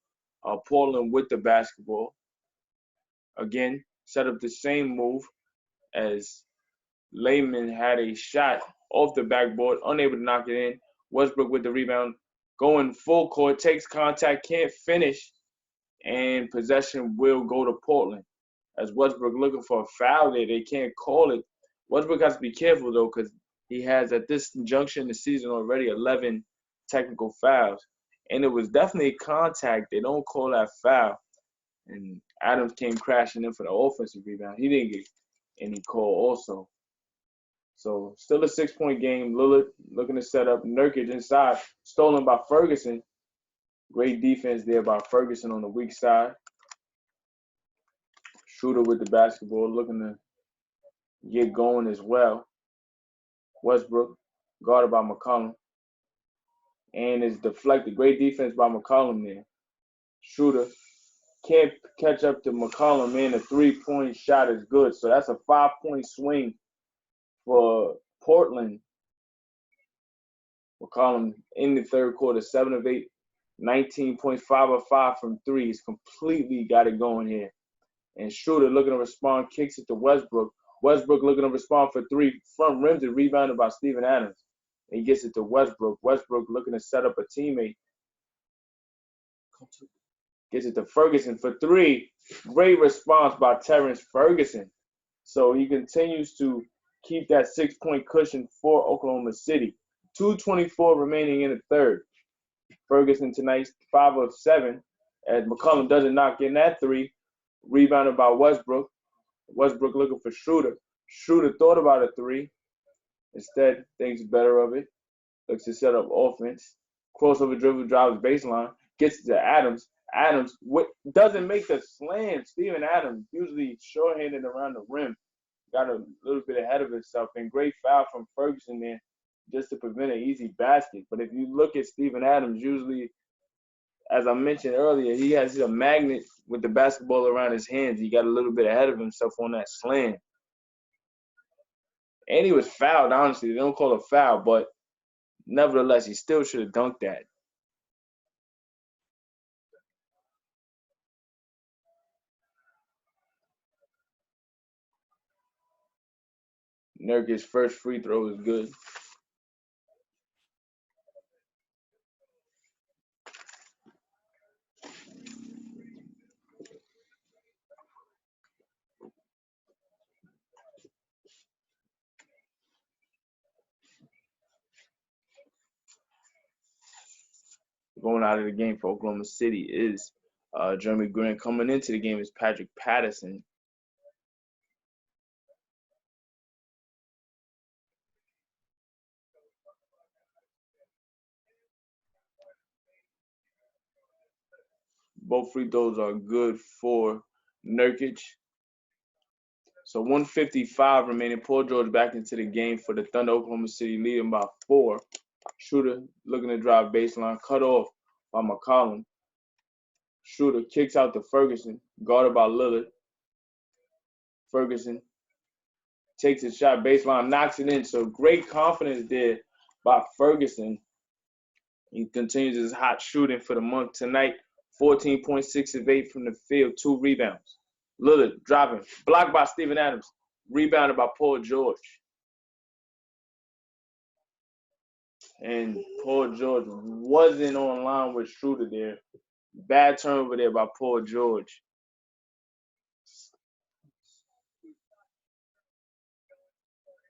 Portland with the basketball. Again, set up the same move as Layman had a shot off the backboard, unable to knock it in. Westbrook with the rebound, going full court, takes contact, can't finish, and possession will go to Portland. As Westbrook looking for a foul there, they can't call it. Westbrook has to be careful, though, because he has, at this junction in the season, already 11 technical fouls. And it was definitely contact. They don't call that foul. And Adams came crashing in for the offensive rebound. He didn't get any call also. So still a 6-point game. Lillard looking to set up. Nurkic inside. Stolen by Ferguson. Great defense there by Ferguson on the weak side. Shooter with the basketball looking to get going as well. Westbrook guarded by McCollum. And it's deflected. Great defense by McCollum there. Shooter can't catch up to McCollum, and a 3-point shot is good. So that's a 5-point swing for Portland. McCollum in the third quarter, 7 of 8, 19 points, 5 of 5 from 3. He's completely got it going here. And Shooter looking to respond, kicks it to Westbrook. Westbrook looking to respond for 3. Front rims it, rebounded by Steven Adams. And he gets it to Westbrook. Westbrook looking to set up a teammate. Gets it to Ferguson for 3. Great response by Terrence Ferguson. So he continues to keep that 6-point cushion for Oklahoma City. 2:24 remaining in the third. Ferguson tonight, 5 of 7. As McCollum doesn't knock in that 3. Rebounded by Westbrook. Westbrook looking for Shooter. Shooter thought about a 3. Instead, thinks better of it. Looks to set up offense. Crossover dribble, drives baseline. Gets to Adams. Adams doesn't make the slam. Steven Adams, usually short-handed around the rim, got a little bit ahead of himself. And great foul from Ferguson there just to prevent an easy basket. But if you look at Steven Adams, usually, as I mentioned earlier, he has a magnet with the basketball around his hands. He got a little bit ahead of himself on that slam. And he was fouled, honestly. They don't call it a foul, but nevertheless, he still should have dunked that. Nurkic's first free throw is good. Going out of the game for Oklahoma City is Jeremy Grant. Coming into the game is Patrick Patterson. Both free throws are good for Nurkic. So 1:55 remaining. Paul George back into the game for the Thunder. Oklahoma City leading by 4. Shooter looking to drive baseline. Cut off by McCollum. Shooter kicks out to Ferguson. Guarded by Lillard. Ferguson takes a shot baseline, knocks it in. So great confidence there by Ferguson. He continues his hot shooting for the month tonight. 14.6 of 8 from the field, 2 rebounds. Lillard driving, blocked by Steven Adams, rebounded by Paul George. and Paul George wasn't on line with Schroeder there. Bad turnover there by Paul George.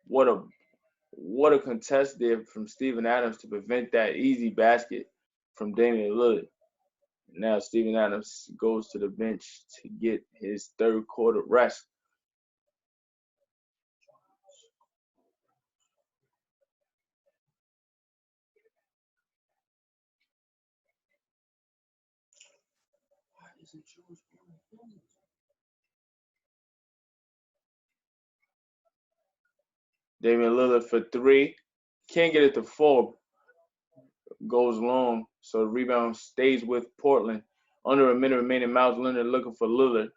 What a contest there from Steven Adams to prevent that easy basket from Damian Lillard. Now Steven Adams goes to the bench to get his third quarter rest. Damian Lillard for three. Can't get it to four. Goes long. So the rebound stays with Portland. Under a minute remaining, Miles Leonard looking for Lillard.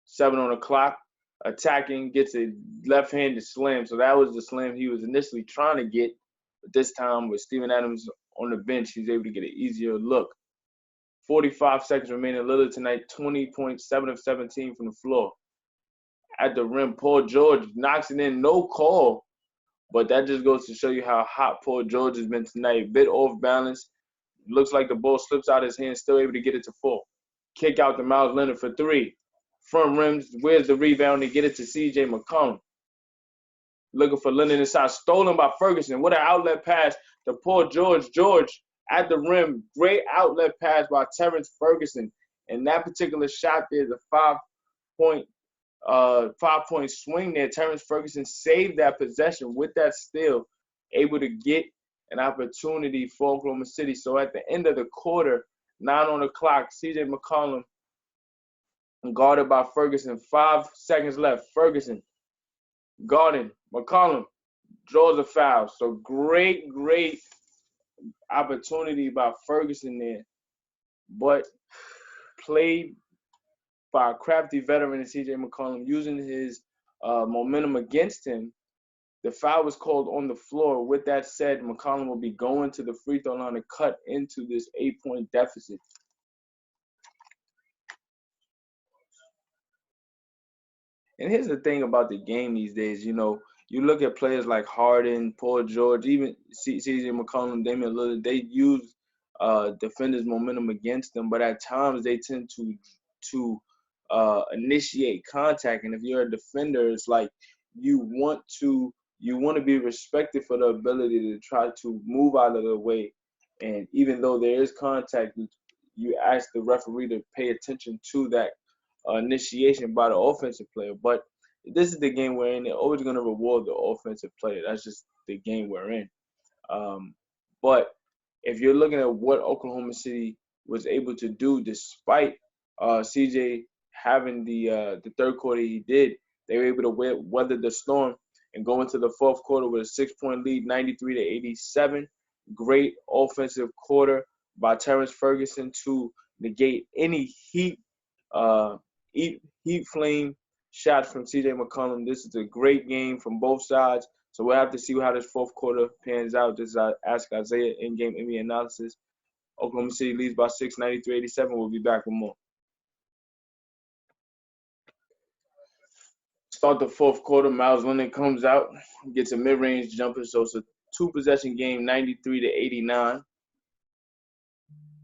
7 on the clock. Attacking, gets a left-handed slam. So that was the slam he was initially trying to get. But this time with Steven Adams on the bench, he's able to get an easier look. 45 seconds remaining. Lillard tonight, 20 points, 7 of 17 from the floor. At the rim, Paul George knocks it in, no call. But that just goes to show you how hot Paul George has been tonight. A bit off balance. Looks like the ball slips out of his hand, still able to get it to four. Kick out to Miles Leonard for three. Front rims, where's the rebound to get it to C.J. McCollum? Looking for Leonard inside, stolen by Ferguson. What an outlet pass to Paul George. George at the rim, great outlet pass by Terrence Ferguson. And that particular shot there is a five-point swing there. Terrence Ferguson saved that possession with that steal, able to get an opportunity for Oklahoma City. So at the end of the quarter, 9 on the clock, C.J. McCollum guarded by Ferguson. 5 seconds left. Ferguson guarding. McCollum draws a foul. So great opportunity by Ferguson there. But played by a crafty veteran in C.J. McCollum, using his momentum against him. The foul was called on the floor. With that said, McCollum will be going to the free throw line to cut into this 8-point deficit. And here's the thing about the game these days, you look at players like Harden, Paul George, even C.J. McCollum, Damian Lillard, they use defenders' momentum against them, but at times they tend to initiate contact. And if you're a defender, it's like you want to be respected for the ability to try to move out of the way. And even though there is contact, you ask the referee to pay attention to that initiation by the offensive player. But this is the game we're in. They're always going to reward the offensive player. That's just the game we're in. But if you're looking at what Oklahoma City was able to do despite CJ having the third quarter he did, they were able to weather the storm and go into the fourth quarter with a 6-point lead, 93-87. Great offensive quarter by Terrence Ferguson to negate any heat flame shots from C.J. McCollum. This is a great game from both sides. So we'll have to see how this fourth quarter pans out. This is Ask Isaiah in-game NBA analysis. Oklahoma City leads by 6, 93-87. We'll be back with more. Start the fourth quarter. Miles Leonard comes out, gets a mid-range jumper. So it's a 2-possession game, 93-89.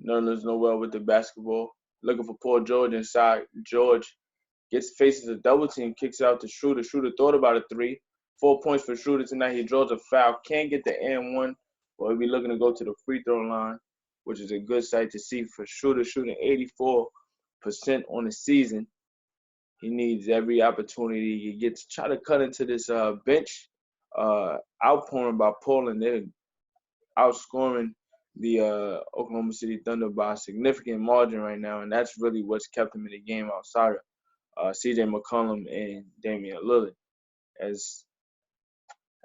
Leonard's nowhere with the basketball. Looking for Paul George inside. George faces a double team, kicks out to Schroeder. Schroeder thought about a 3. 4 points for Schroeder tonight. He draws a foul. Can't get the and one. But he'll be looking to go to the free throw line, which is a good sight to see for Schroeder, shooting 84% on the season. He needs every opportunity he gets to try to cut into this bench outpouring by Portland. They're outscoring the Oklahoma City Thunder by a significant margin right now, and that's really what's kept them in the game outside of C.J. McCollum and Damian Lillard. As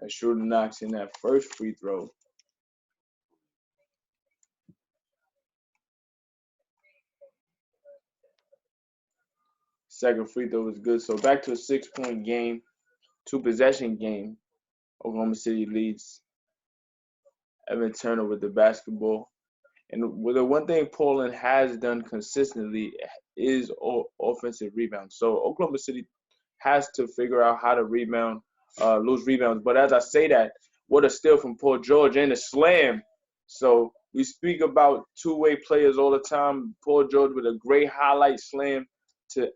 Schroeder knocks in that first free throw. Second free throw was good. So back to a 6-point game, 2-possession game. Oklahoma City leads. Evan Turner with the basketball. And the one thing Portland has done consistently is offensive rebounds. So Oklahoma City has to figure out how to rebound, lose rebounds. But as I say that, What a steal from Paul George and a slam. So we speak about two-way players all the time. Paul George with a great highlight slam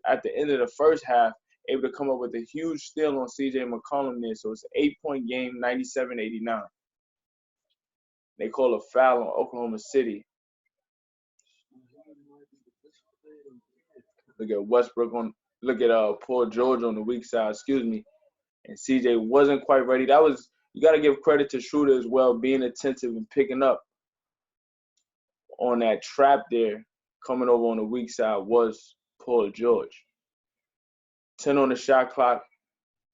at the end of the first half, able to come up with a huge steal on C.J. McCollum there. So it's an 8-point game, 97-89. They call a foul on Oklahoma City. Look at Westbrook look at Paul George on the weak side, and CJ wasn't quite ready. You got to give credit to Schroeder as well, being attentive and picking up on that trap there. Coming over on the weak side was Paul George. 10 on the shot clock.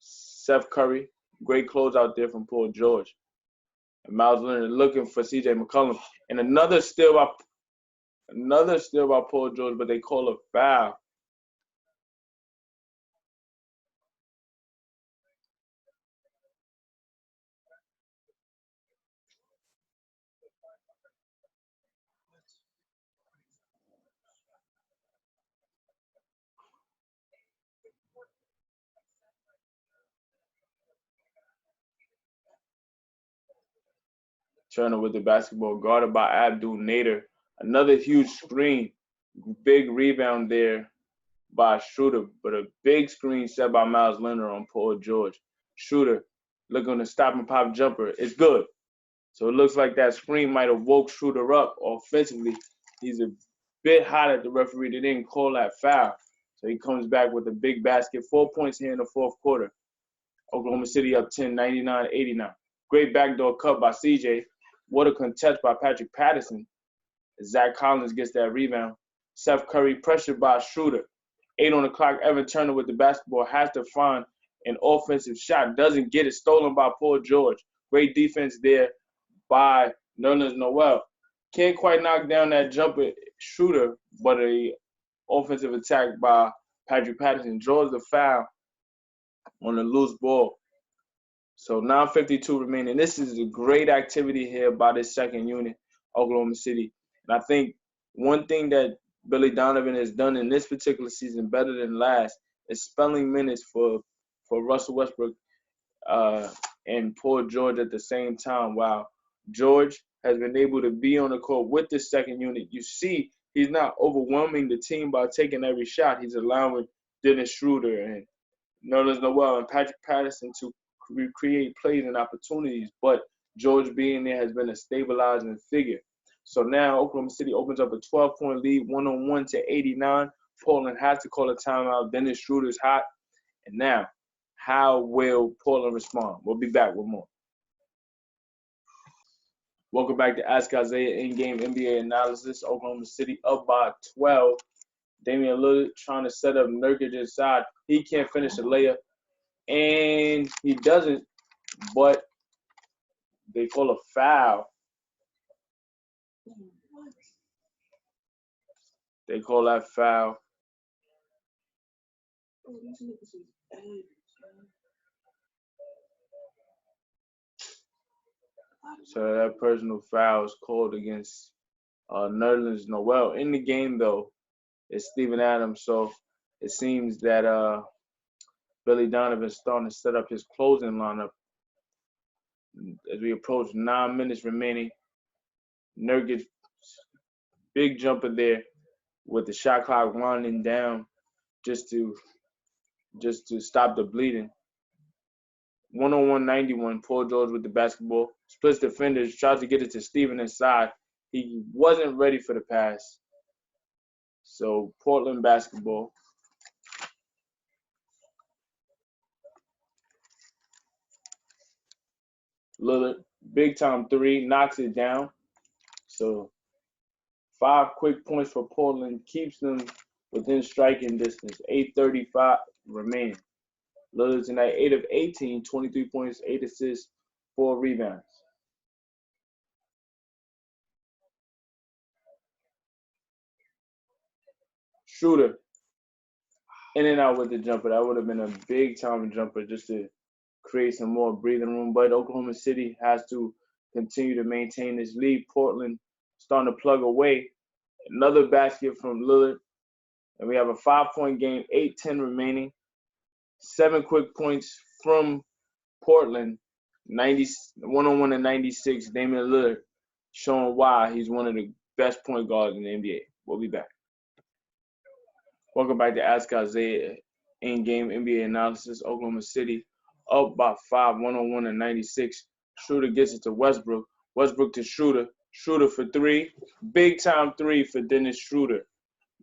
Seth Curry, great closeout there from Paul George. And Miles Leonard looking for CJ McCollum. And another steal by Paul George, but they call a foul. Turner with the basketball, guarded by Abdul Nader. Another huge screen. Big rebound there by Schroeder, but a big screen set by Miles Leonard on Paul George. Schroeder looking to stop and pop jumper. It's good. So it looks like that screen might have woke Schroeder up offensively. He's a bit hot at the referee. They didn't call that foul. So he comes back with a big basket. 4 points here in the fourth quarter. Oklahoma City up 10, 99-89. Great backdoor cut by CJ. What a contest by Patrick Patterson. Zach Collins gets that rebound. Seth Curry pressured by Schroeder. 8 on the clock. Evan Turner with the basketball has to find an offensive shot. Doesn't get it. Stolen by Paul George. Great defense there by Nerlens Noel. Can't quite knock down that jumper Schroeder, but a offensive attack by Patrick Patterson draws the foul on a loose ball. So 9:52 remaining. This is a great activity here by this second unit, Oklahoma City. And I think one thing that Billy Donovan has done in this particular season better than last is spelling minutes for Russell Westbrook and Paul George at the same time. While George has been able to be on the court with this second unit, you see he's not overwhelming the team by taking every shot. He's allowing Dennis Schroeder and Nerlens Noel and Patrick Patterson to create plays and opportunities, but George being there has been a stabilizing figure. So now Oklahoma City opens up a 12-point lead, 101 to 89. Portland has to call a timeout. Dennis Schroeder's hot. And now, how will Portland respond? We'll be back with more. Welcome back to Ask Isaiah in-game NBA analysis. Oklahoma City up by 12. Damian Lillard trying to set up Nurkic inside. He can't finish the layup. And he doesn't, but they call a foul. They call that foul. So that personal foul is called against Nerlens Noel. In the game, though, it's Steven Adams. So it seems that Billy Donovan is starting to set up his closing lineup as we approach 9 minutes remaining. Nurkic, big jumper there with the shot clock winding down just to stop the bleeding. 101-91, Paul George with the basketball. Splits defenders, tries to get it to Steven inside. He wasn't ready for the pass. So Portland basketball. Lillard, big time three, knocks it down. So 5 quick points for Portland, keeps them within striking distance. 8:35 remaining. Lillard tonight, 8 of 18, 23 points, 8 assists, 4 rebounds. Schroeder, in and out with the jumper. That would have been a big time jumper just to create some more breathing room. But Oklahoma City has to continue to maintain this lead. Portland starting to plug away. Another basket from Lillard. And we have a 5-point game, 8:10 remaining. 7 quick points from Portland. 101 and 96, Damian Lillard showing why he's one of the best point guards in the NBA. We'll be back. Welcome back to Ask Isaiah in-game NBA analysis. Oklahoma City up by 5, 101 and 96. Schroeder gets it to Westbrook. Westbrook to Schroeder. Schroeder for three. Big time three for Dennis Schroeder.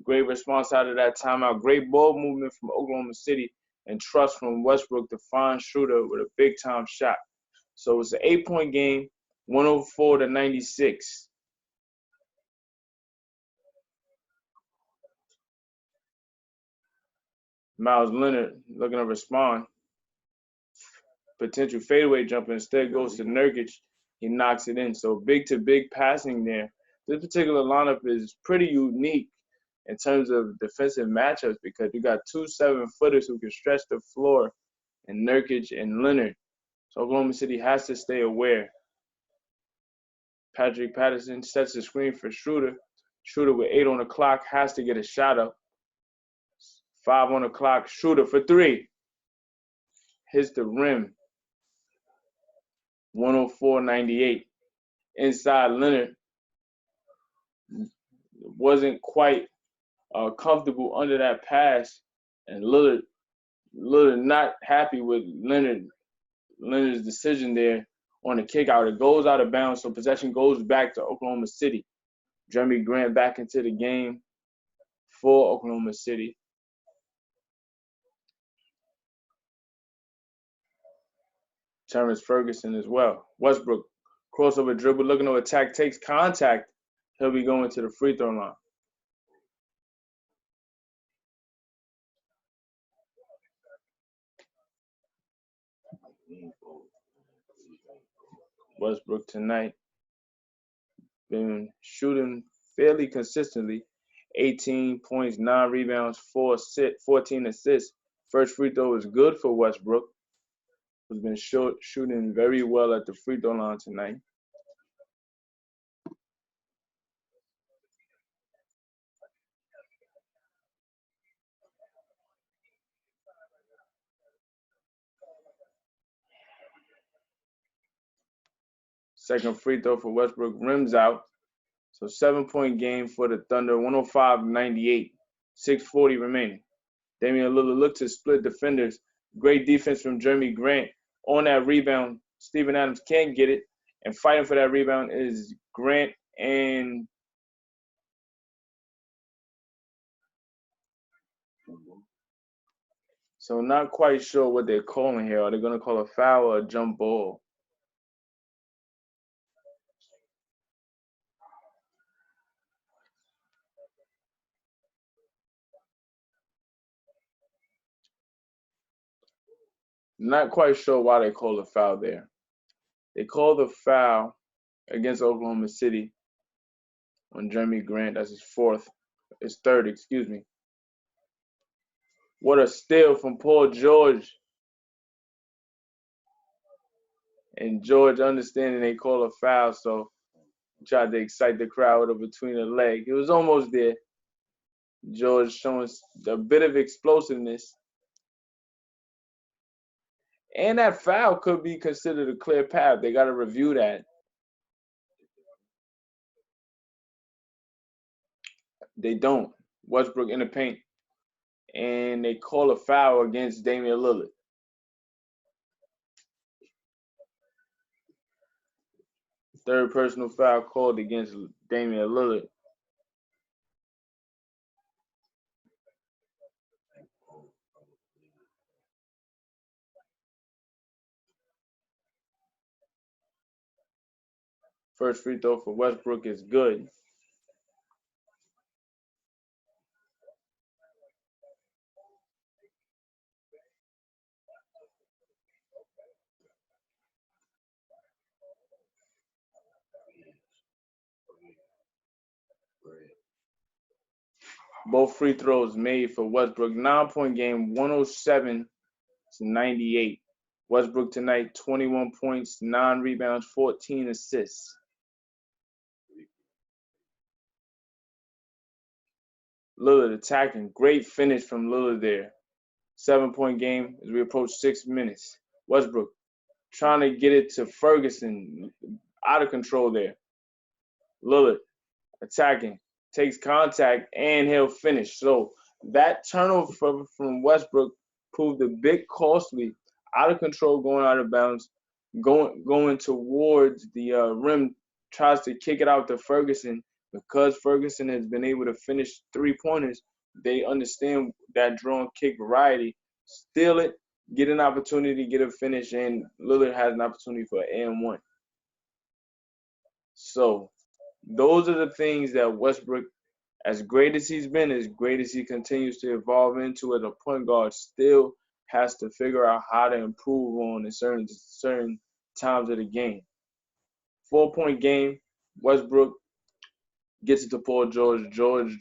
Great response out of that timeout. Great ball movement from Oklahoma City and trust from Westbrook to find Schroeder with a big time shot. So it's an 8-point game, 104 to 96. Miles Leonard looking to respond. Potential fadeaway jumper instead goes to Nurkic. He knocks it in. So big to big passing there. This particular lineup is pretty unique in terms of defensive matchups because you got two 7-footers who can stretch the floor in Nurkic and Leonard. So Oklahoma City has to stay aware. Patrick Patterson sets the screen for Schroeder. Schroeder with 8 on the clock has to get a shot up. 5 on the clock. Schroeder for 3. Hits the rim. 104-98. Inside, Leonard wasn't quite comfortable under that pass, and Lillard not happy with Leonard's decision there on the kick out. It goes out of bounds, so possession goes back to Oklahoma City. Jeremy Grant back into the game for Oklahoma City. Terrence Ferguson as well. Westbrook, crossover dribble, looking to attack, takes contact. He'll be going to the free throw line. Westbrook tonight been shooting fairly consistently. 18 points, 9 rebounds, 14 assists. First free throw is good for Westbrook, who's been shooting very well at the free throw line tonight. Second free throw for Westbrook, rims out. So 7-point game for the Thunder, 105-98, 6:40 remaining. Damian Lillard looked to split defenders. Great defense from Jeremy Grant. On that rebound, Steven Adams can't get it. And fighting for that rebound is Grant and so not quite sure what they're calling here. Are they going to call a foul or a jump ball? Not quite sure why they called a foul there. They called the foul against Oklahoma City on Jeremy Grant. That's his third, excuse me. What a steal from Paul George. And George understanding they call a foul, so tried to excite the crowd between the leg. It was almost there. George showing a bit of explosiveness. And that foul could be considered a clear path. They got to review that. They don't. Westbrook in the paint. And they call a foul against Damian Lillard. Third personal foul called against Damian Lillard. First free throw for Westbrook is good. Both free throws made for Westbrook. 9-point game, 107-98. Westbrook tonight, 21 points, 9 rebounds, 14 assists. Lillard attacking. Great finish from Lillard there. 7-point game as we approach 6 minutes. Westbrook trying to get it to Ferguson. Out of control there. Lillard attacking, takes contact, and he'll finish. So that turnover from Westbrook proved a bit costly. Out of control, going out of bounds, going towards the rim, tries to kick it out to Ferguson. Because Ferguson has been able to finish 3-pointers, they understand that draw and kick variety. Steal it, get an opportunity, get a finish, and Lillard has an opportunity for an and one. So those are the things that Westbrook, as great as he's been, as great as he continues to evolve into as a point guard, still has to figure out how to improve on in certain times of the game. 4-point game, Westbrook gets it to Paul George. George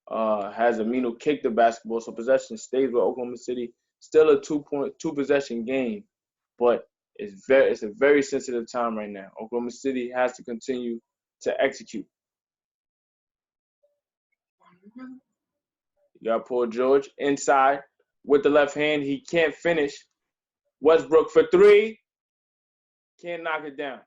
has Aminu kick the basketball, so possession stays with Oklahoma City. Still a two-possession game, but it's a very sensitive time right now. Oklahoma City has to continue to execute. You got Paul George inside with the left hand. He can't finish. Westbrook for three. Can't knock it down.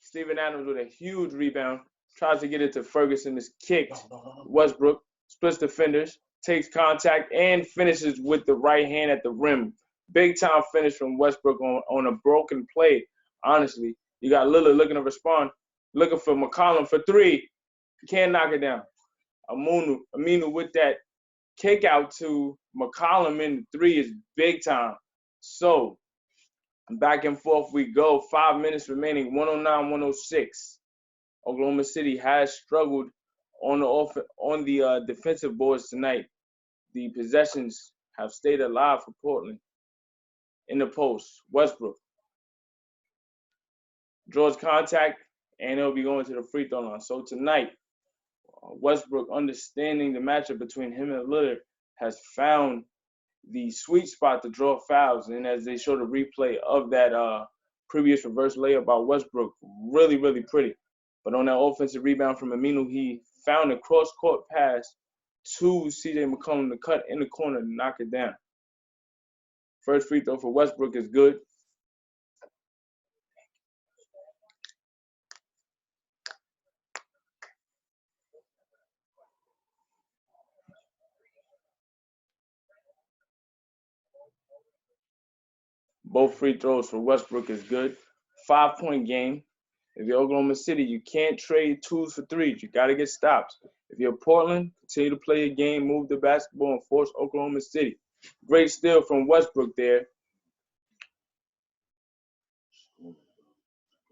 Steven Adams with a huge rebound. Tries to get it to Ferguson. Is kicked. Westbrook splits defenders, takes contact, and finishes with the right hand at the rim. Big time finish from Westbrook on a broken play. Honestly, you got Lillard looking to respond, looking for McCollum for three. Can't knock it down. Aminu with that kick out to McCollum in the three is big time. So back and forth we go. 5 minutes remaining, 109-106. Oklahoma City has struggled on the defensive boards tonight. The possessions have stayed alive for Portland. In the post, Westbrook draws contact, and he'll be going to the free throw line. So tonight, Westbrook, understanding the matchup between him and Lillard, has found the sweet spot to draw fouls. And as they show the replay of that previous reverse layup by Westbrook, really, really pretty. But on that offensive rebound from Aminu, he found a cross-court pass to C.J. McCollum to cut in the corner and knock it down. First free throw for Westbrook is good. Both free throws for Westbrook is good. 5-point game. If you're Oklahoma City, you can't trade 2s for 3s. You got to get stops. If you're Portland, continue to play your game, move the basketball, and force Oklahoma City. Great steal from Westbrook there.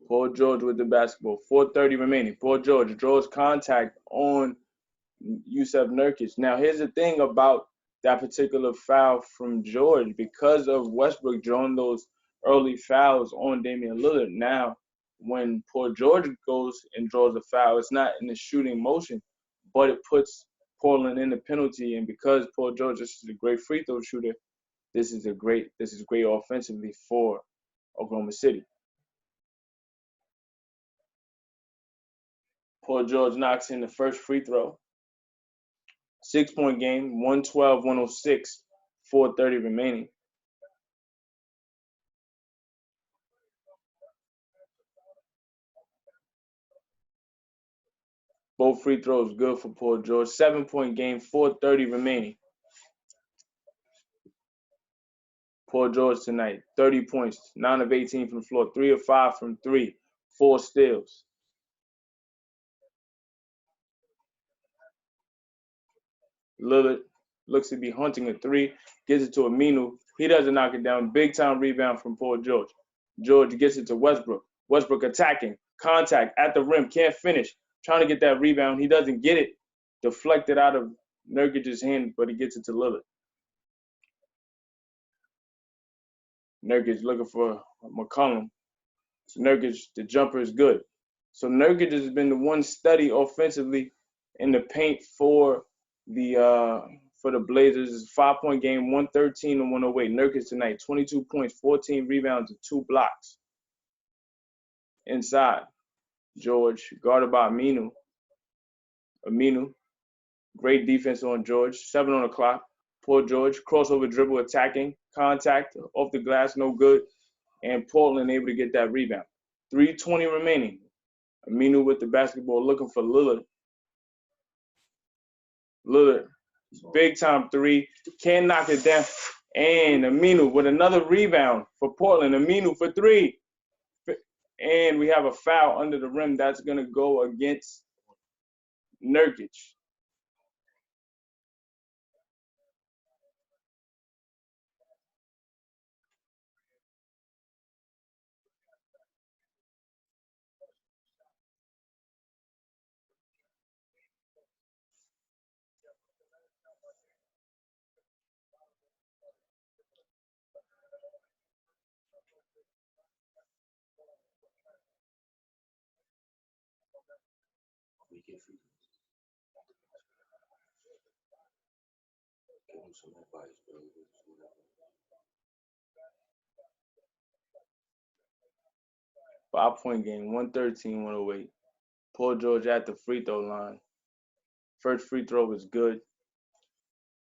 Paul George with the basketball. 4:30 remaining. Paul George draws contact on Jusuf Nurkic. Now, here's the thing about that particular foul from George. Because of Westbrook drawing those early fouls on Damian Lillard, now when Paul George goes and draws a foul, it's not in the shooting motion, but it puts Portland in the penalty. And because Paul George is a great free throw shooter, this is great offensively for Oklahoma City. Paul George knocks in the first free throw. 6-point game, 112-106, 4:30 remaining. Both free throws good for Paul George. 7-point game, 4:30 remaining. Paul George tonight, 30 points, 9 of 18 from the floor, 3 of 5 from 3, 4 steals. Lillard looks to be hunting a 3, gives it to Aminu. He doesn't knock it down. Big time rebound from Paul George. George gets it to Westbrook. Westbrook attacking, contact at the rim, can't finish. Trying to get that rebound. He doesn't get it. Deflected out of Nurkic's hand, but he gets it to Lillard. Nurkic looking for McCollum. So Nurkic, the jumper is good. So Nurkic has been the one study offensively in the paint for the Blazers. 5-point game, 113-108. Nurkic tonight, 22 points, 14 rebounds, and 2 blocks. Inside, George guarded by Aminu. Great defense on George. 7 on the clock. Paul George, crossover dribble, attacking, contact, off the glass, no good. and Portland able to get that rebound. 3:20 remaining. Aminu with the basketball looking for Lillard. Lillard, big time three, can't knock it down. And Aminu with another rebound for Portland. Aminu for three. And we have a foul under the rim that's going to go against Nurkic. Some advice, bro. 5-point game, 113-108. Paul George at the free throw line. First free throw was good.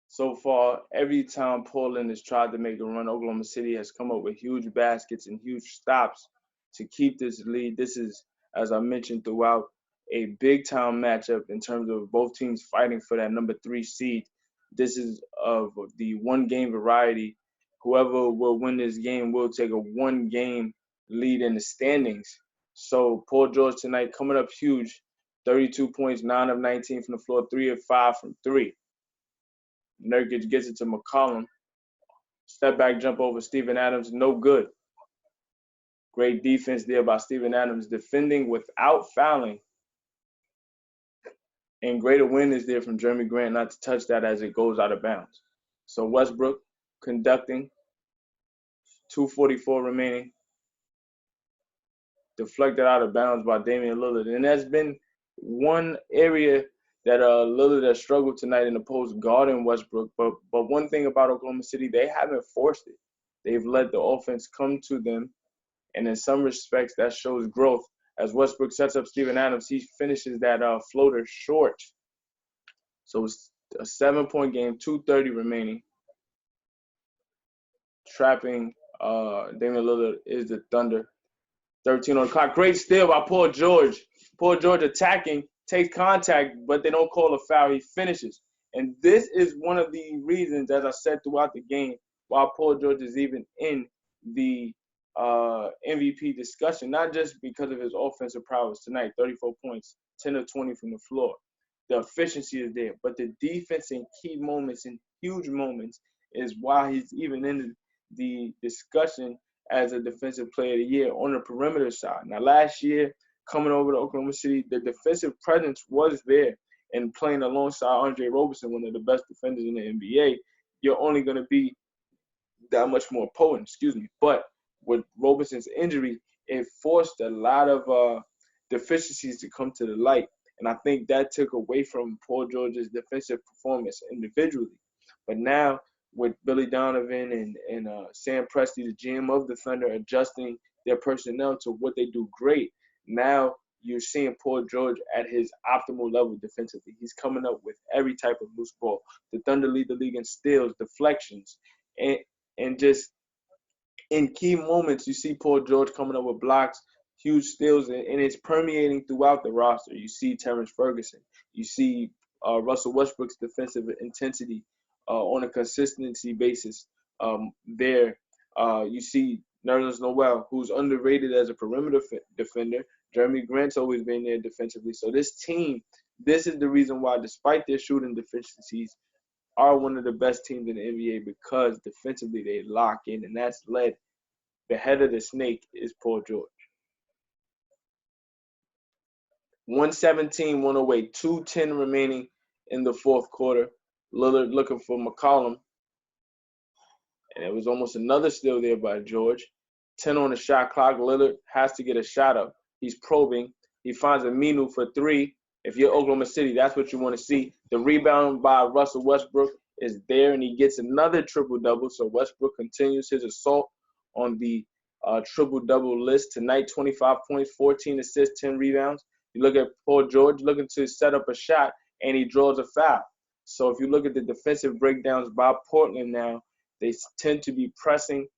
So far, every time Portland has tried to make a run, Oklahoma City has come up with huge baskets and huge stops to keep this lead. This is, as I mentioned throughout, a big-time matchup in terms of both teams fighting for that number 3 seed. This is of the one-game variety. Whoever will win this game will take a one-game lead in the standings. So Paul George tonight coming up huge, 32 points, 9 of 19 from the floor, 3 of 5 from 3. Nurkic gets it to McCollum. Step back jump over Steven Adams, no good. Great defense there by Steven Adams, defending without fouling. And great awareness there from Jeremy Grant not to touch that as it goes out of bounds. So Westbrook conducting, 2:44 remaining. Deflected out of bounds by Damian Lillard. And that's been one area that Lillard has struggled tonight in the post guarding Westbrook. But one thing about Oklahoma City, they haven't forced it. They've let the offense come to them. And in some respects, that shows growth. As Westbrook sets up Steven Adams, he finishes that floater short. So it's a 7-point game, 2:30 remaining. Trapping Damian Lillard is the Thunder. 13 on the clock. Great steal by Paul George. Paul George attacking, takes contact, but they don't call a foul. He finishes. And this is one of the reasons, as I said throughout the game, why Paul George is even in the MVP discussion, not just because of his offensive prowess tonight, 34 points, 10 of 20 from the floor. The efficiency is there, but the defense in key moments and huge moments is why he's even in the discussion as a defensive player of the year on the perimeter side. Now, last year, coming over to Oklahoma City, the defensive presence was there, and playing alongside Andre Roberson, one of the best defenders in the NBA, you're only going to be that much more potent, But with Roberson's injury, it forced a lot of deficiencies to come to the light. And I think that took away from Paul George's defensive performance individually. But now, with Billy Donovan and Sam Presti, the GM of the Thunder, adjusting their personnel to what they do great, now you're seeing Paul George at his optimal level defensively. He's coming up with every type of loose ball. The Thunder lead the league in steals, deflections, and just in key moments, you see Paul George coming up with blocks, huge steals, and it's permeating throughout the roster. You see Terrence Ferguson. You see Russell Westbrook's defensive intensity on a consistency basis there. You see Nerlens Noel, who's underrated as a perimeter defender. Jeremy Grant's always been there defensively. So this team, this is the reason why, despite their shooting deficiencies, are one of the best teams in the NBA because defensively they lock in, and that's led. The head of the snake is Paul George. 117-108, 2:10 remaining in the fourth quarter. Lillard looking for McCollum. And it was almost another steal there by George. 10 on the shot clock. Lillard has to get a shot up. He's probing. He finds Aminu for 3. If you're Oklahoma City, that's what you want to see. The rebound by Russell Westbrook is there, and he gets another triple-double. So Westbrook continues his assault on the triple-double list tonight. 25 points, 14 assists, 10 rebounds. You look at Paul George looking to set up a shot, and he draws a foul. So if you look at the defensive breakdowns by Portland now, they tend to be pressing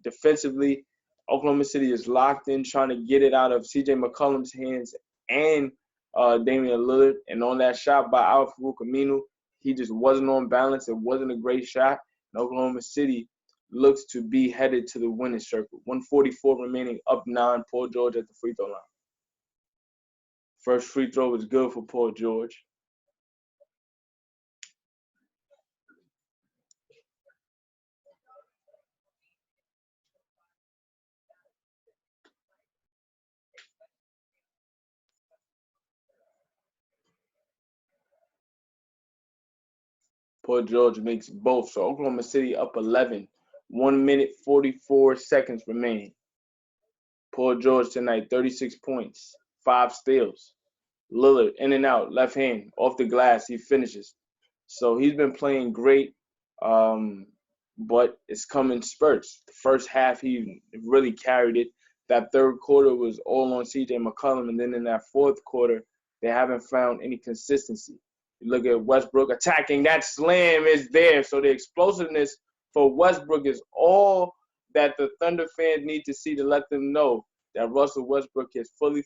Defensively, Oklahoma City is locked in trying to get it out of C.J. McCollum's hands and Damian Lillard. And on that shot by Al-Farouq Aminu, he just wasn't on balance. It wasn't a great shot. And Oklahoma City looks to be headed to the winning circle. 1:44 remaining, up 9. Paul George at the free throw line. First free throw was good for Paul George. Paul George makes both. So Oklahoma City up 11. 1 minute, 44 seconds remaining. Paul George tonight, 36 points, 5 steals. Lillard in and out, left hand, off the glass, he finishes. So he's been playing great, but it's come in spurts. The first half, he really carried it. That third quarter was all on C.J. McCollum, and then in that fourth quarter, they haven't found any consistency. You look at Westbrook attacking, that slam is there. So the explosiveness for Westbrook is all that the Thunder fans need to see to let them know that Russell Westbrook has fully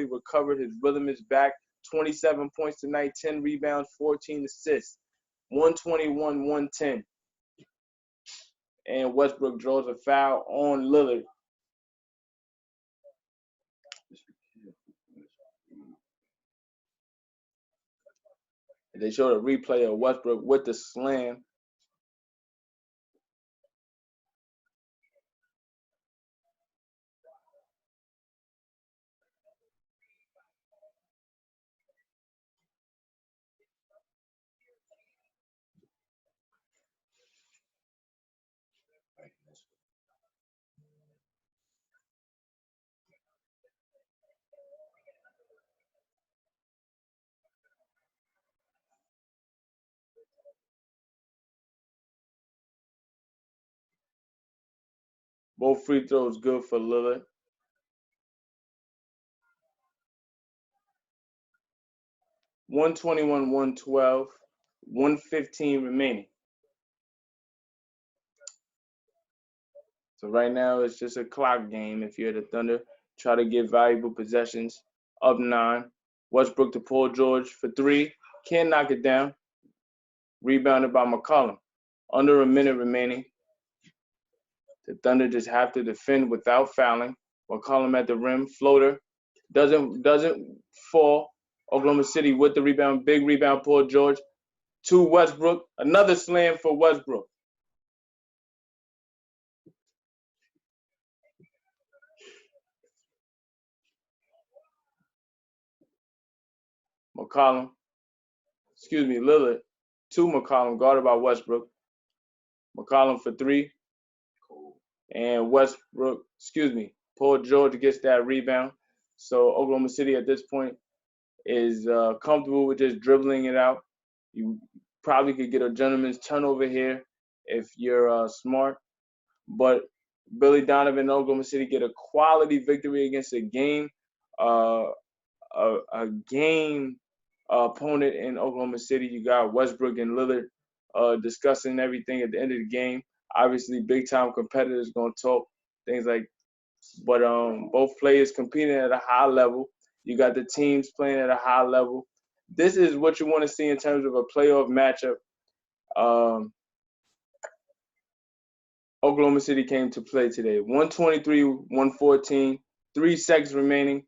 recovered. His rhythm is back. 27 points tonight, 10 rebounds, 14 assists, 121-110. And Westbrook draws a foul on Lillard. They showed a replay of Westbrook with the slam. Both free throws good for Lillard. $121-112, 1:15 remaining. So right now it's just a clock game. If you're the Thunder, try to get valuable possessions. Up 9. Westbrook to Paul George for 3. Can't knock it down. Rebounded by McCollum. Under a minute remaining. The Thunder just have to defend without fouling. McCollum at the rim. Floater. Doesn't fall. Oklahoma City with the rebound. Big rebound, Paul George. To Westbrook. Another slam for Westbrook. Lillard to McCollum, guarded by Westbrook. McCollum for 3. And Paul George gets that rebound. So Oklahoma City at this point is comfortable with just dribbling it out. You probably could get a gentleman's turnover here if you're smart. But Billy Donovan and Oklahoma City get a quality victory against a game opponent in Oklahoma City. You got Westbrook and Lillard discussing everything at the end of the game. Obviously, big-time competitors going to talk things like, but both players competing at a high level. You got the teams playing at a high level. This is what you want to see in terms of a playoff matchup. Oklahoma City came to play today. 123-114, 3 seconds remaining.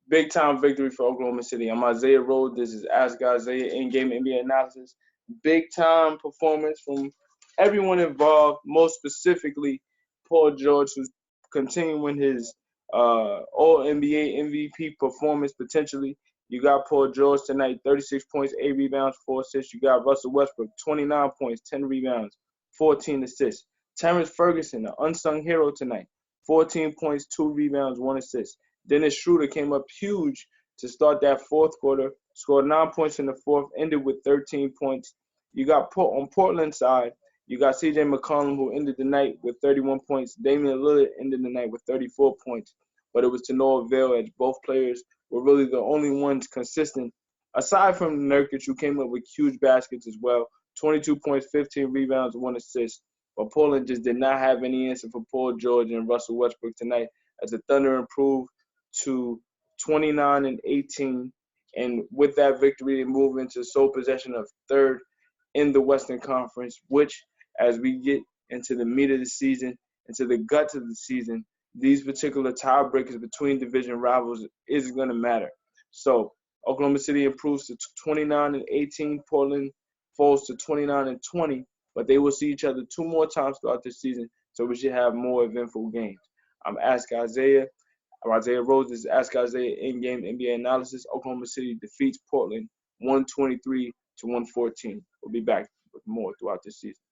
Big-time victory for Oklahoma City. I'm Isaiah Rhodes. This is Ask Isaiah in-game NBA analysis. Big-time performance from everyone involved, most specifically Paul George, who's continuing his All-NBA MVP performance potentially. You got Paul George tonight, 36 points, 8 rebounds, 4 assists. You got Russell Westbrook, 29 points, 10 rebounds, 14 assists. Terrence Ferguson, the unsung hero tonight, 14 points, 2 rebounds, 1 assist. Dennis Schroeder came up huge to start that fourth quarter, scored 9 points in the fourth, ended with 13 points. You got on Portland's side, you got C.J. McCollum, who ended the night with 31 points. Damian Lillard ended the night with 34 points. But it was to no avail, as both players were really the only ones consistent, aside from Nurkic, who came up with huge baskets as well. 22 points, 15 rebounds, 1 assist. But Portland just did not have any answer for Paul George and Russell Westbrook tonight, as the Thunder improved to 29-18. And with that victory, they move into sole possession of third in the Western Conference, which, as we get into the meat of the season, into the guts of the season, these particular tiebreakers between division rivals is going to matter. So Oklahoma City improves to 29-18. Portland falls to 29-20, but they will see each other 2 more times throughout this season, so we should have more eventful games. I'm Ask Isaiah. Isaiah Rose is Ask Isaiah in-game NBA analysis. Oklahoma City defeats Portland 123-114. We'll be back with more throughout this season.